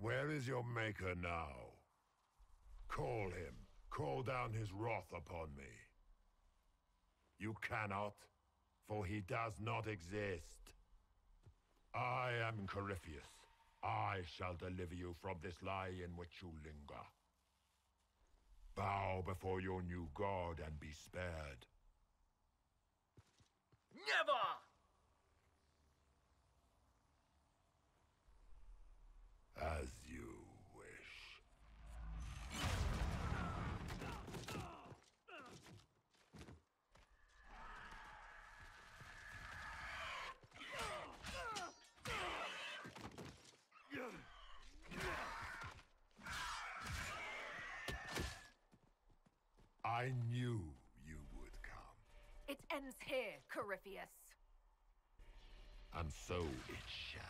Where is your maker now? Call him. Call down his wrath upon me. You cannot, for he does not exist. I am Corypheus. I shall deliver you from this lie in which you linger. Bow before your new god and be spared. Never! As you wish. I knew you would come. It ends here, Corypheus. And so it shall.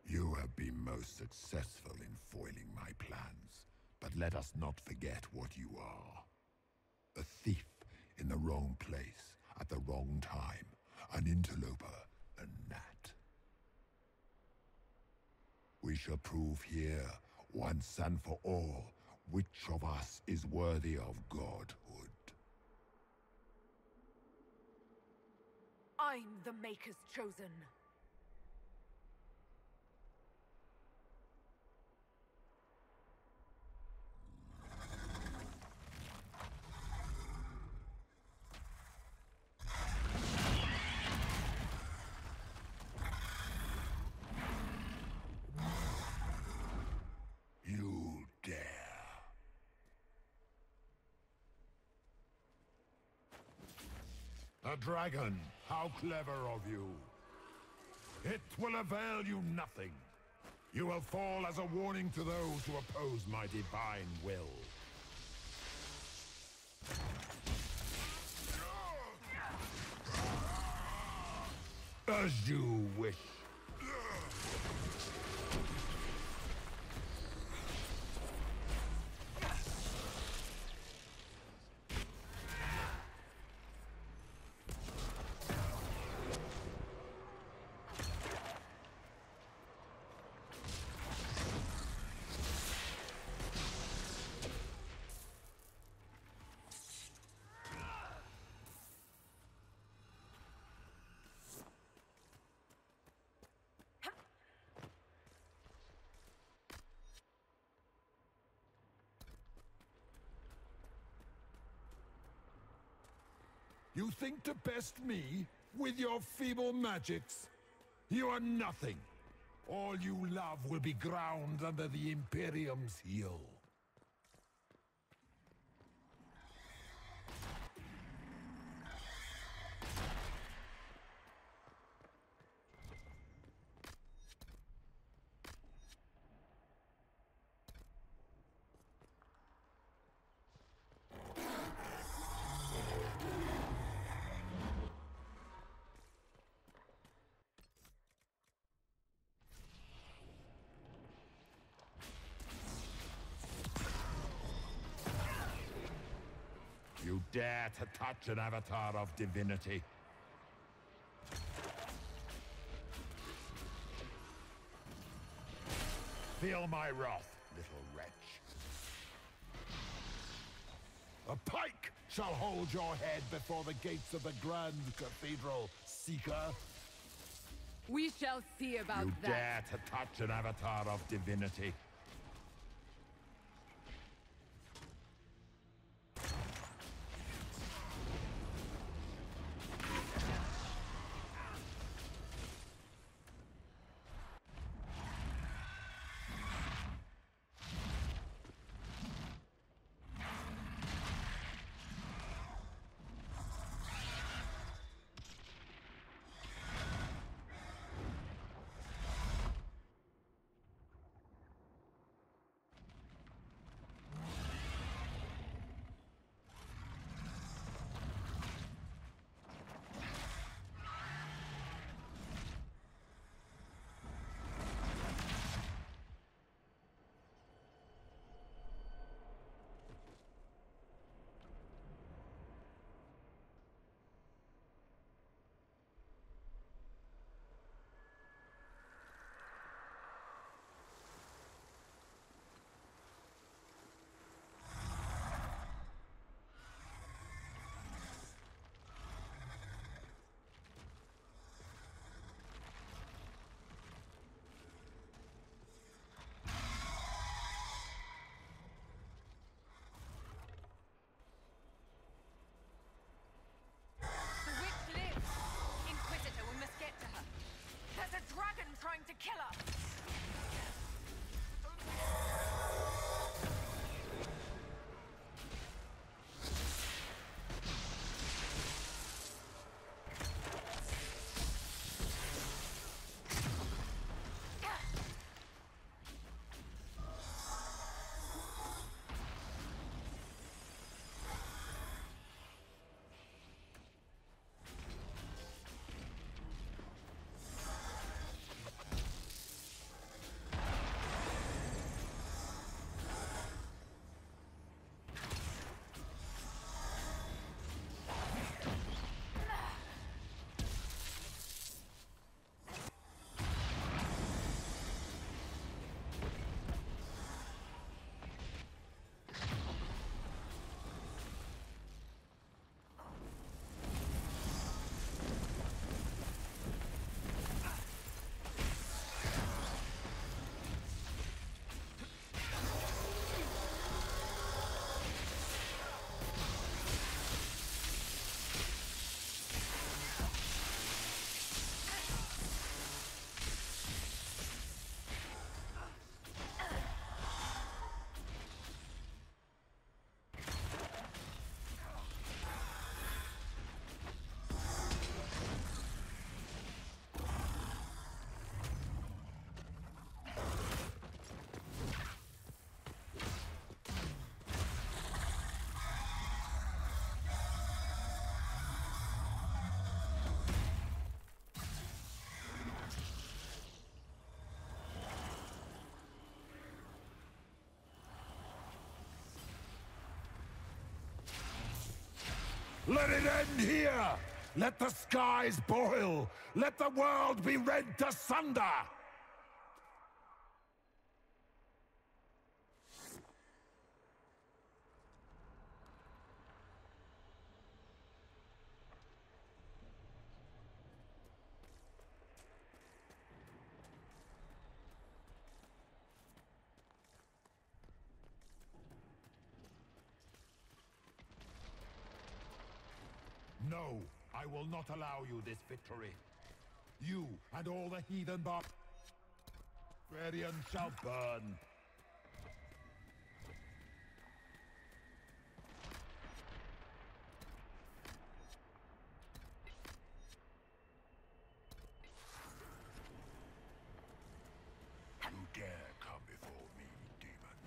You have been most successful in foiling my plans, but let us not forget what you are. A thief in the wrong place, at the wrong time, an interloper, a gnat. We shall prove here, once and for all, which of us is worthy of godhood. I'm the Maker's chosen. You dare. A dragon! How clever of you! It will avail you nothing. You will fall as a warning to those who oppose my divine will. As you wish. You think to best me with your feeble magics? You are nothing. All you love will be ground under the Imperium's heel. You dare to touch an avatar of divinity? Feel my wrath, little wretch. A pike shall hold your head before the gates of the Grand Cathedral, Seeker. We shall see about you that. You dare to touch an avatar of divinity? Let it end here! Let the skies boil! Let the world be rent asunder! No, I will not allow you this victory. You and all the heathen barbarians shall burn. You dare come before me, demon.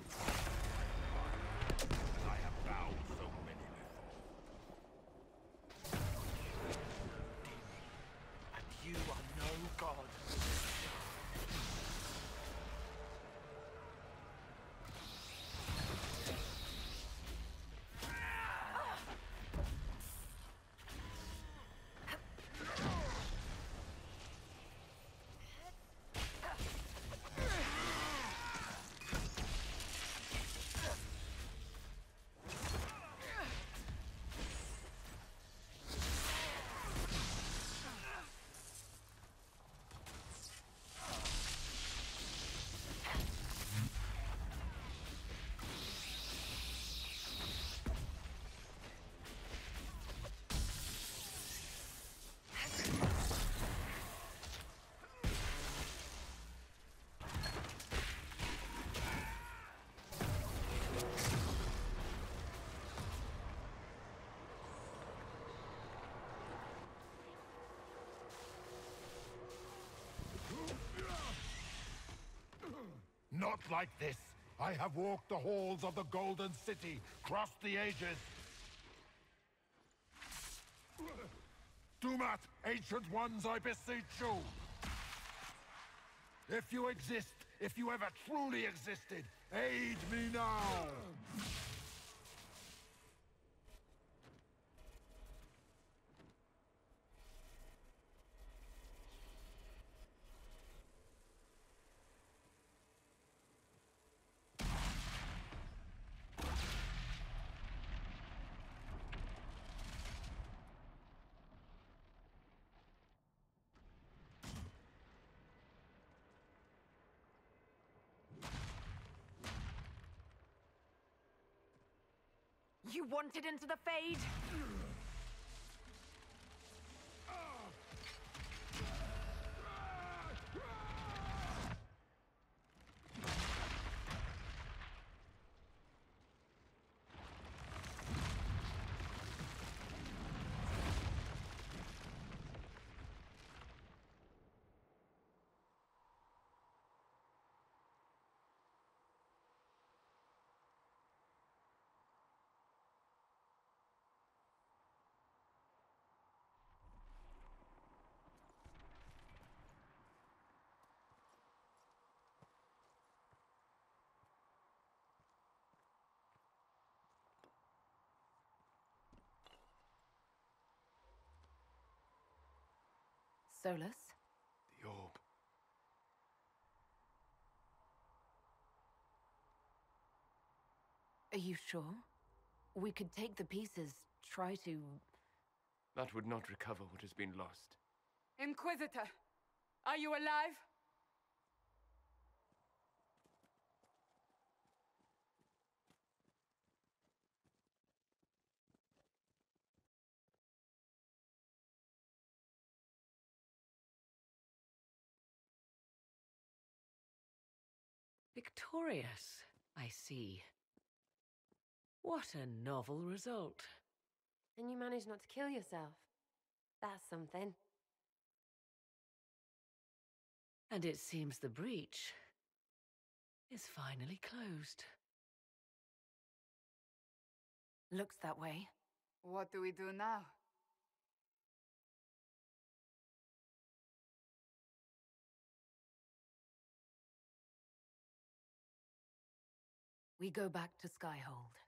I have bound so many before. And you are no god. Not like this. I have walked the halls of the Golden City, crossed the ages. Dumat, ancient ones, I beseech you. If you exist, if you ever truly existed, aid me now. You wanted into the Fade? Solus? The orb. Are you sure? We could take the pieces, try to... That would not recover what has been lost. Inquisitor, are you alive? Victorious, I see. What a novel result. And you managed not to kill yourself. That's something. And it seems the breach is finally closed. Looks that way. What do we do now? We go back to Skyhold.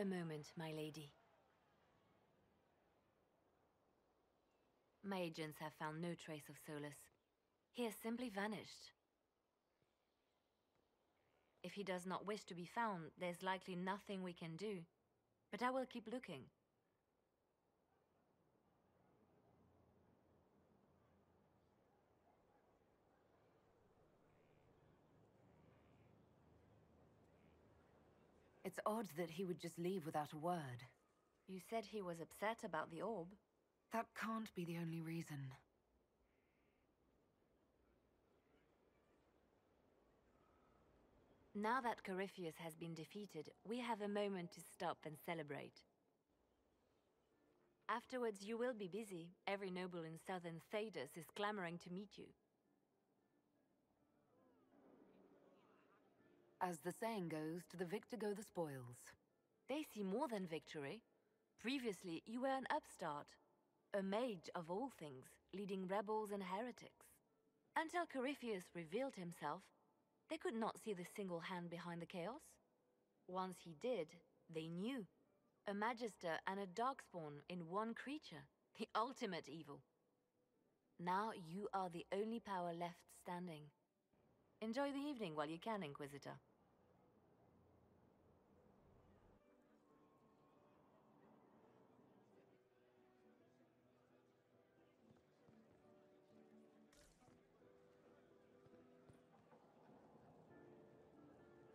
A moment, my lady. My agents have found no trace of Solus. He has simply vanished. If he does not wish to be found, there's likely nothing we can do. But I will keep looking. It's odd that he would just leave without a word. You said he was upset about the orb. That can't be the only reason. Now that Corypheus has been defeated, we have a moment to stop and celebrate. Afterwards, you will be busy. Every noble in southern Thedas is clamoring to meet you. As the saying goes, to the victor go the spoils. They see more than victory. Previously, you were an upstart. A mage of all things, leading rebels and heretics. Until Corypheus revealed himself, they could not see the single hand behind the chaos. Once he did, they knew. A magister and a darkspawn in one creature. The ultimate evil. Now you are the only power left standing. Enjoy the evening while you can, Inquisitor.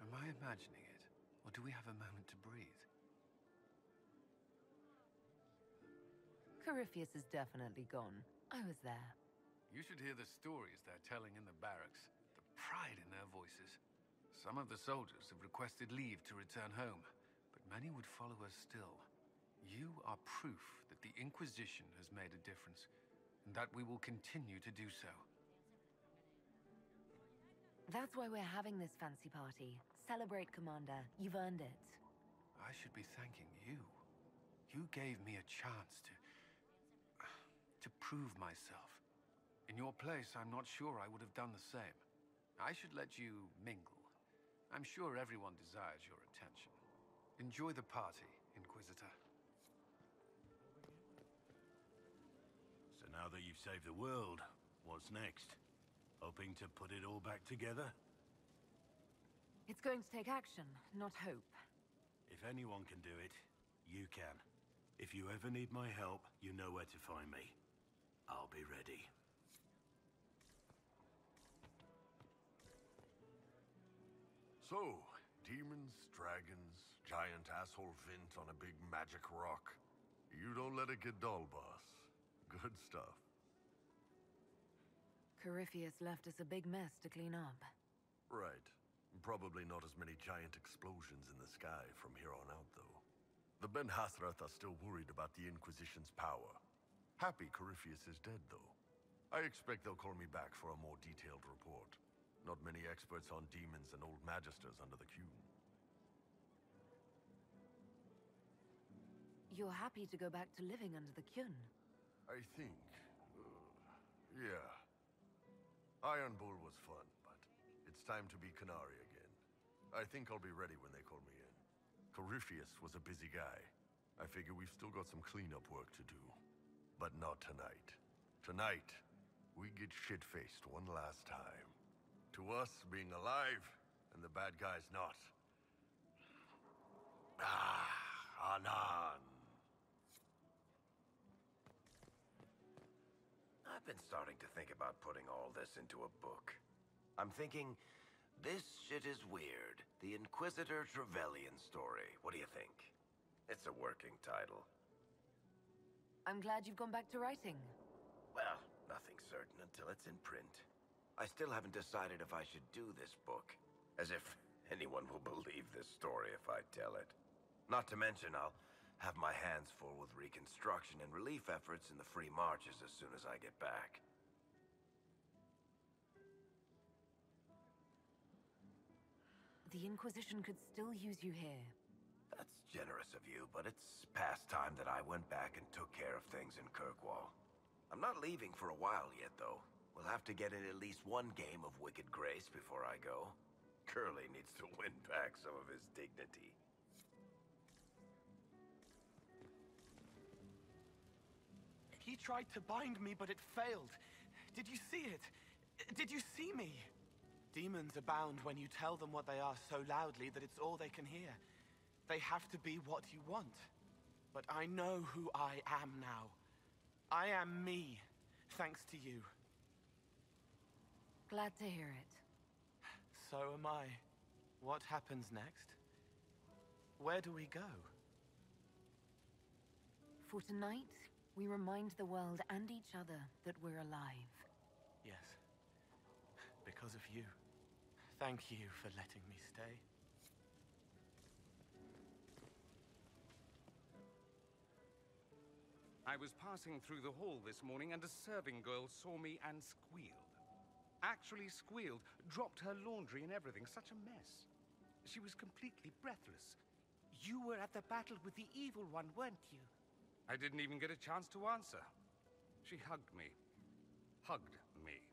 Am I imagining it? Or do we have a moment to breathe? Corypheus is definitely gone. I was there. You should hear the stories they're telling in the barracks. The pride in their voices. Some of the soldiers have requested leave to return home, but many would follow us still. You are proof that the Inquisition has made a difference, and that we will continue to do so. That's why we're having this fancy party. Celebrate, Commander. You've earned it. I should be thanking you. You gave me a chance to prove myself. In your place, I'm not sure I would have done the same. I should let you mingle. I'm sure everyone desires your attention. Enjoy the party, Inquisitor. So now that you've saved the world, what's next? Hoping to put it all back together? It's going to take action, not hope. If anyone can do it, you can. If you ever need my help, you know where to find me. I'll be ready. So, demons, dragons, giant asshole Vint on a big magic rock. You don't let it get dull, boss. Good stuff. Corypheus left us a big mess to clean up. Right. Probably not as many giant explosions in the sky from here on out, though. The Ben Hathrath are still worried about the Inquisition's power. Happy Corypheus is dead, though. I expect they'll call me back for a more detailed report. Not many experts on demons and old magisters under the Qun. You're happy to go back to living under the Qun? I think... yeah. Iron Bull was fun, but it's time to be Canary again. I think I'll be ready when they call me in. Corypheus was a busy guy. I figure we've still got some cleanup work to do. But not tonight. Tonight, we get shit-faced one last time. To us, being alive, and the bad guys not. Ah, Anan. I've been starting to think about putting all this into a book. I'm thinking, this shit is weird. The Inquisitor Trevelyan story. What do you think? It's a working title. I'm glad you've gone back to writing. Well, nothing certain until it's in print. I still haven't decided if I should do this book. As if anyone will believe this story if I tell it. Not to mention, I'll have my hands full with reconstruction and relief efforts in the Free Marches as soon as I get back. The Inquisition could still use you here. That's generous of you, but it's past time that I went back and took care of things in Kirkwall. I'm not leaving for a while yet, though. We'll have to get in at least one game of Wicked Grace before I go. Curly needs to win back some of his dignity. He tried to bind me, but it failed. Did you see it? Did you see me? Demons abound when you tell them what they are so loudly that it's all they can hear. They have to be what you want. But I know who I am now. I am me, thanks to you. Glad to hear it. So am I. What happens next? Where do we go? For tonight, we remind the world and each other that we're alive. Yes. Because of you. Thank you for letting me stay. I was passing through the hall this morning and a serving girl saw me and squealed. Actually squealed, dropped her laundry and everything. Such a mess. She was completely breathless. You were at the battle with the evil one, weren't you? I didn't even get a chance to answer. She hugged me. Hugged me.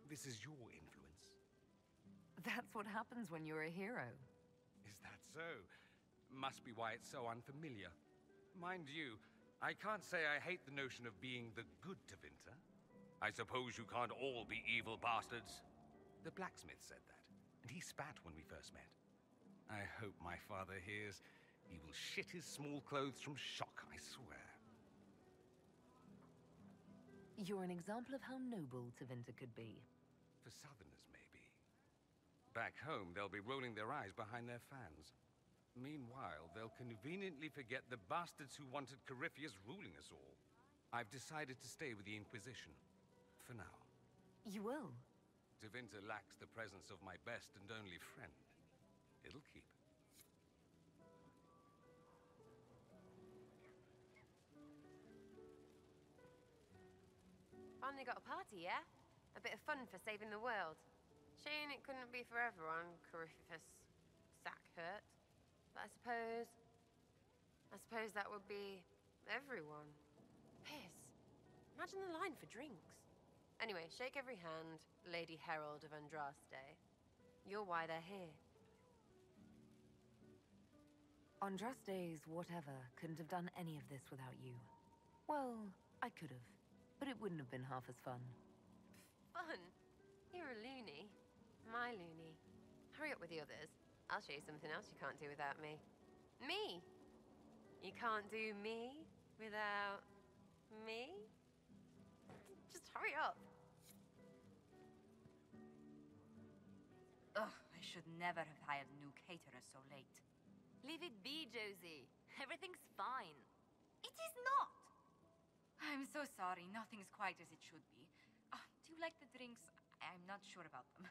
This is your influence. That's what happens when you're a hero. Is that so? Must be why it's so unfamiliar. Mind you, I can't say I hate the notion of being the good Tevinter. I suppose you can't all be evil bastards. The blacksmith said that, and he spat when we first met. I hope my father hears. He will shit his small clothes from shock, I swear. You're an example of how noble Tevinter could be. For Southerners, maybe. Back home, they'll be rolling their eyes behind their fans. Meanwhile, they'll conveniently forget the bastards who wanted Corypheus ruling us all. I've decided to stay with the Inquisition. For now. You will? Tevinter lacks the presence of my best and only friend. It'll keep. Finally got a party, yeah? A bit of fun for saving the world. Shame it couldn't be for everyone, Corypheus sack hurt. But I suppose that would be everyone. Piss. Imagine the line for drinks. Anyway, shake every hand, Lady Herald of Andraste. You're why they're here. Andraste's whatever couldn't have done any of this without you. Well, I could have, but it wouldn't have been half as fun. Fun? You're a loony. My loony. Hurry up with the others. I'll show you something else you can't do without me. Me! You can't do me without me? Just hurry up. Ugh, I should never have hired a new caterer so late. Leave it be, Josie. Everything's fine. It is not! I'm so sorry. Nothing's quite as it should be. Do you like the drinks? I'm not sure about them.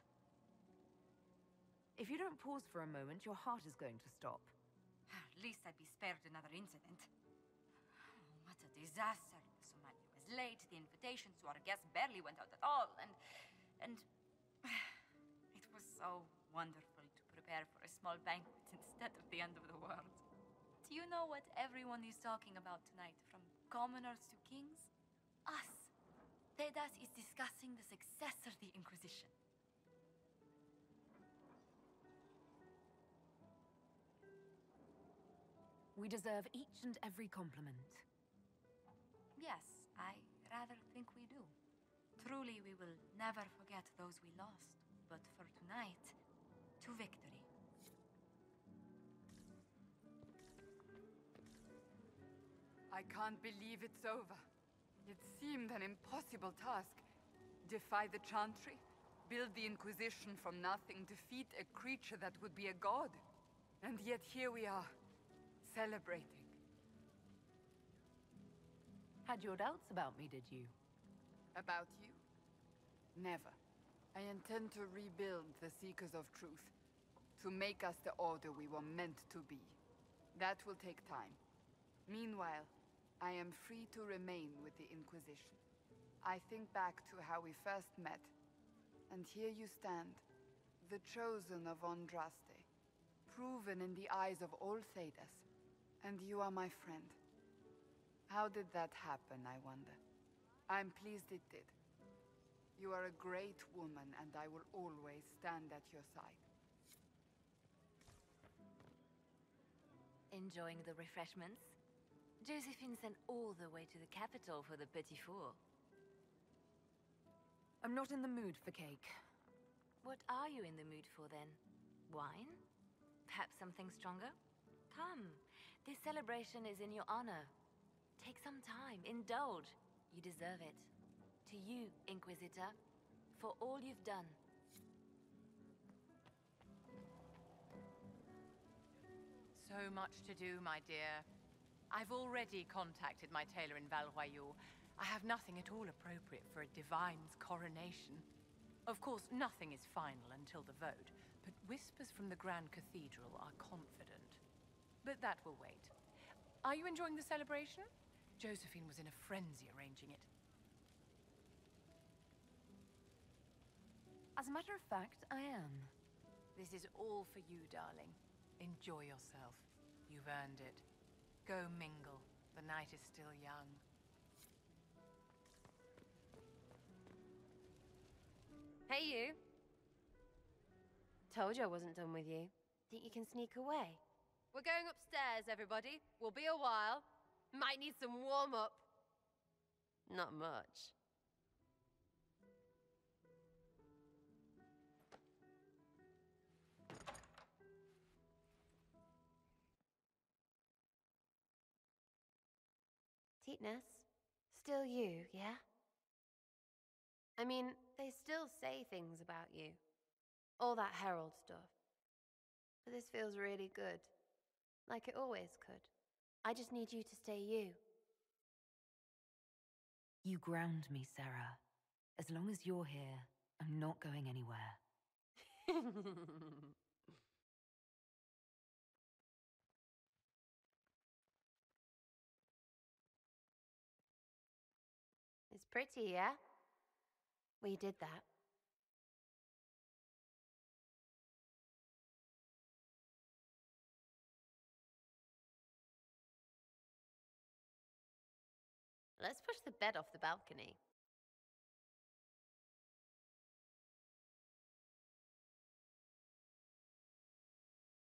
If you don't pause for a moment, your heart is going to stop. At least I'd be spared another incident. Oh, what a disaster. The Somalia was late, the invitations to our guests barely went out at all, and... It was so wonderful to prepare for a small banquet instead of the end of the world. Do you know what everyone is talking about tonight, from commoners to kings? Us. Thedas is discussing the successor of the Inquisition. We deserve each and every compliment. Yes, I rather think we do. Truly, we will never forget those we lost. But for tonight, to victory. I can't believe it's over. It seemed an impossible task. Defy the Chantry, build the Inquisition from nothing, defeat a creature that would be a god. And yet here we are, celebrating. Had your doubts about me, did you? About you? Never. I intend to rebuild the Seekers of Truth, to make us the order we were meant to be. That will take time. Meanwhile, I am free to remain with the Inquisition. I think back to how we first met, and here you stand, the chosen of Andraste, proven in the eyes of all Thedas, and you are my friend. How did that happen, I wonder? I'm pleased it did. You are a great woman, and I will always stand at your side. Enjoying the refreshments? Josephine sent all the way to the capital for the petit four. I'm not in the mood for cake. What are you in the mood for, then? Wine? Perhaps something stronger? Come, this celebration is in your honor. Take some time, indulge. You deserve it. To you, Inquisitor, for all you've done. So much to do, my dear. I've already contacted my tailor in Valroyaux. I have nothing at all appropriate for a divine's coronation. Of course, nothing is final until the vote, but whispers from the Grand Cathedral are confident. But that will wait. Are you enjoying the celebration? Josephine was in a frenzy arranging it. As a matter of fact, I am. This is all for you, darling. Enjoy yourself. You've earned it. Go mingle. The night is still young. Hey, you. Told you I wasn't done with you. Think you can sneak away? We're going upstairs, everybody. We'll be a while. Might need some warm-up. Not much. Teetness, still you, yeah? I mean, they still say things about you. All that Herald stuff. But this feels really good. Like it always could. I just need you to stay you. You ground me, Sarah. As long as you're here, I'm not going anywhere. It's pretty, yeah? We did that. Let's push the bed off the balcony.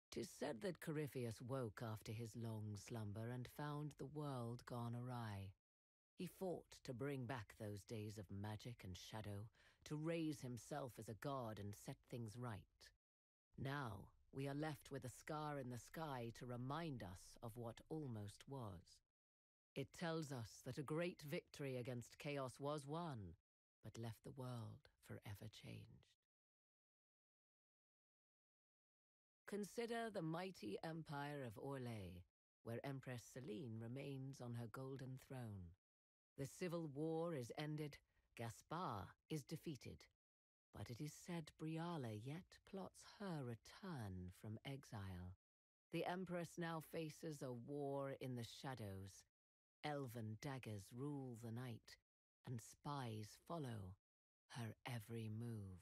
"'Tis said that Corypheus woke after his long slumber and found the world gone awry. He fought to bring back those days of magic and shadow, to raise himself as a god and set things right. Now we are left with a scar in the sky to remind us of what almost was. It tells us that a great victory against chaos was won, but left the world forever changed. Consider the mighty empire of Orlais, where Empress Celine remains on her golden throne. The civil war is ended, Gaspar is defeated, but it is said Briala yet plots her return from exile. The Empress now faces a war in the shadows. Elven daggers rule the night, and spies follow her every move.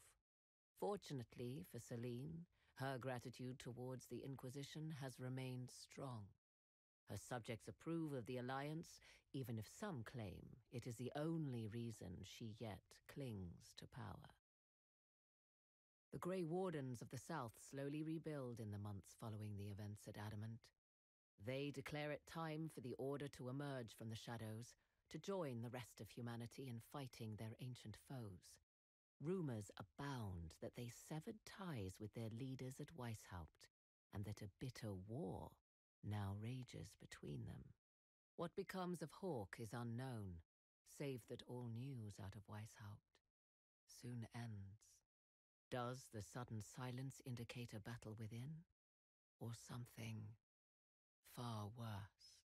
Fortunately for Celine, her gratitude towards the Inquisition has remained strong. Her subjects approve of the alliance, even if some claim it is the only reason she yet clings to power. The Grey Wardens of the South slowly rebuild in the months following the events at Adamant. They declare it time for the Order to emerge from the shadows, to join the rest of humanity in fighting their ancient foes. Rumors abound that they severed ties with their leaders at Weishaupt, and that a bitter war now rages between them. What becomes of Hawke is unknown, save that all news out of Weishaupt soon ends. Does the sudden silence indicate a battle within, or something far worse?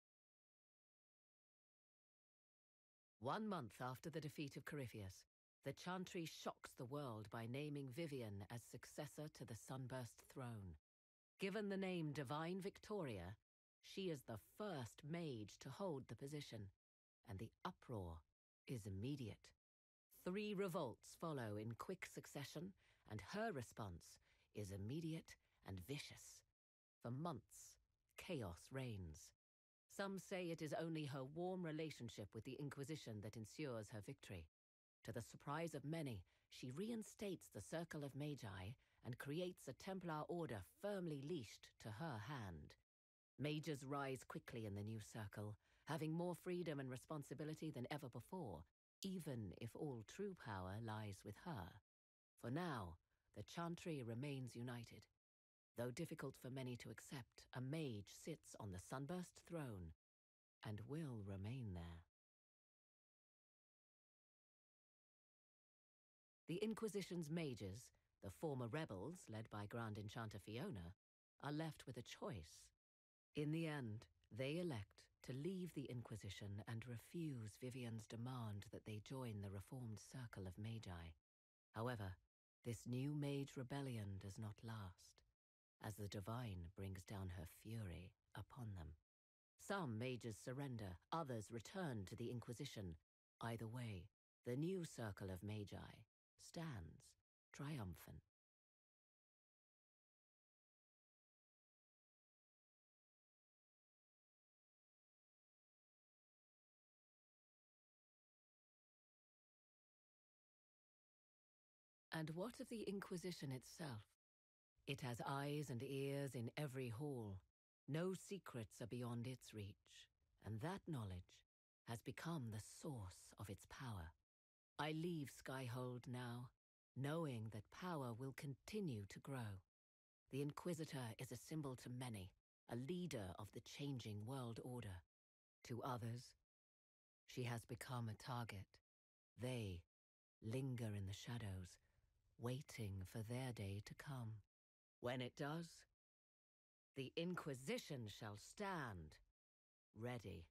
1 month after the defeat of Corypheus, the Chantry shocks the world by naming Vivian as successor to the Sunburst throne. Given the name Divine Victoria, she is the first mage to hold the position, and the uproar is immediate. 3 revolts follow in quick succession, and her response is immediate and vicious. For months, chaos reigns. Some say it is only her warm relationship with the Inquisition that ensures her victory. To the surprise of many, she reinstates the Circle of Magi and creates a Templar order firmly leashed to her hand. Mages rise quickly in the new circle, having more freedom and responsibility than ever before, even if all true power lies with her. For now, the Chantry remains united. Though difficult for many to accept, a mage sits on the Sunburst throne and will remain there. The Inquisition's mages, the former rebels led by Grand Enchanter Fiona, are left with a choice. In the end, they elect to leave the Inquisition and refuse Vivian's demand that they join the reformed circle of Magi. However, this new mage rebellion does not last, as the Divine brings down her fury upon them. Some mages surrender, others return to the Inquisition. Either way, the new circle of Magi stands triumphant. And what of the Inquisition itself? It has eyes and ears in every hall. No secrets are beyond its reach, and that knowledge has become the source of its power. I leave Skyhold now, knowing that power will continue to grow. The Inquisitor is a symbol to many, a leader of the changing world order. To others, she has become a target. They linger in the shadows, waiting for their day to come. When it does, the Inquisition shall stand ready.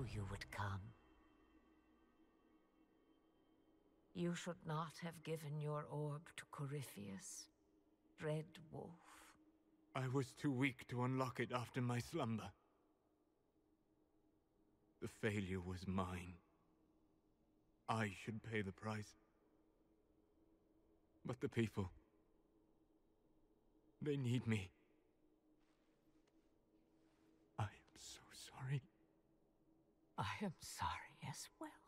knew you would come. You should not have given your orb to Corypheus, Dread Wolf. I was too weak to unlock it after my slumber. The failure was mine. I should pay the price. But the people... they need me. I am so sorry. I am sorry as well.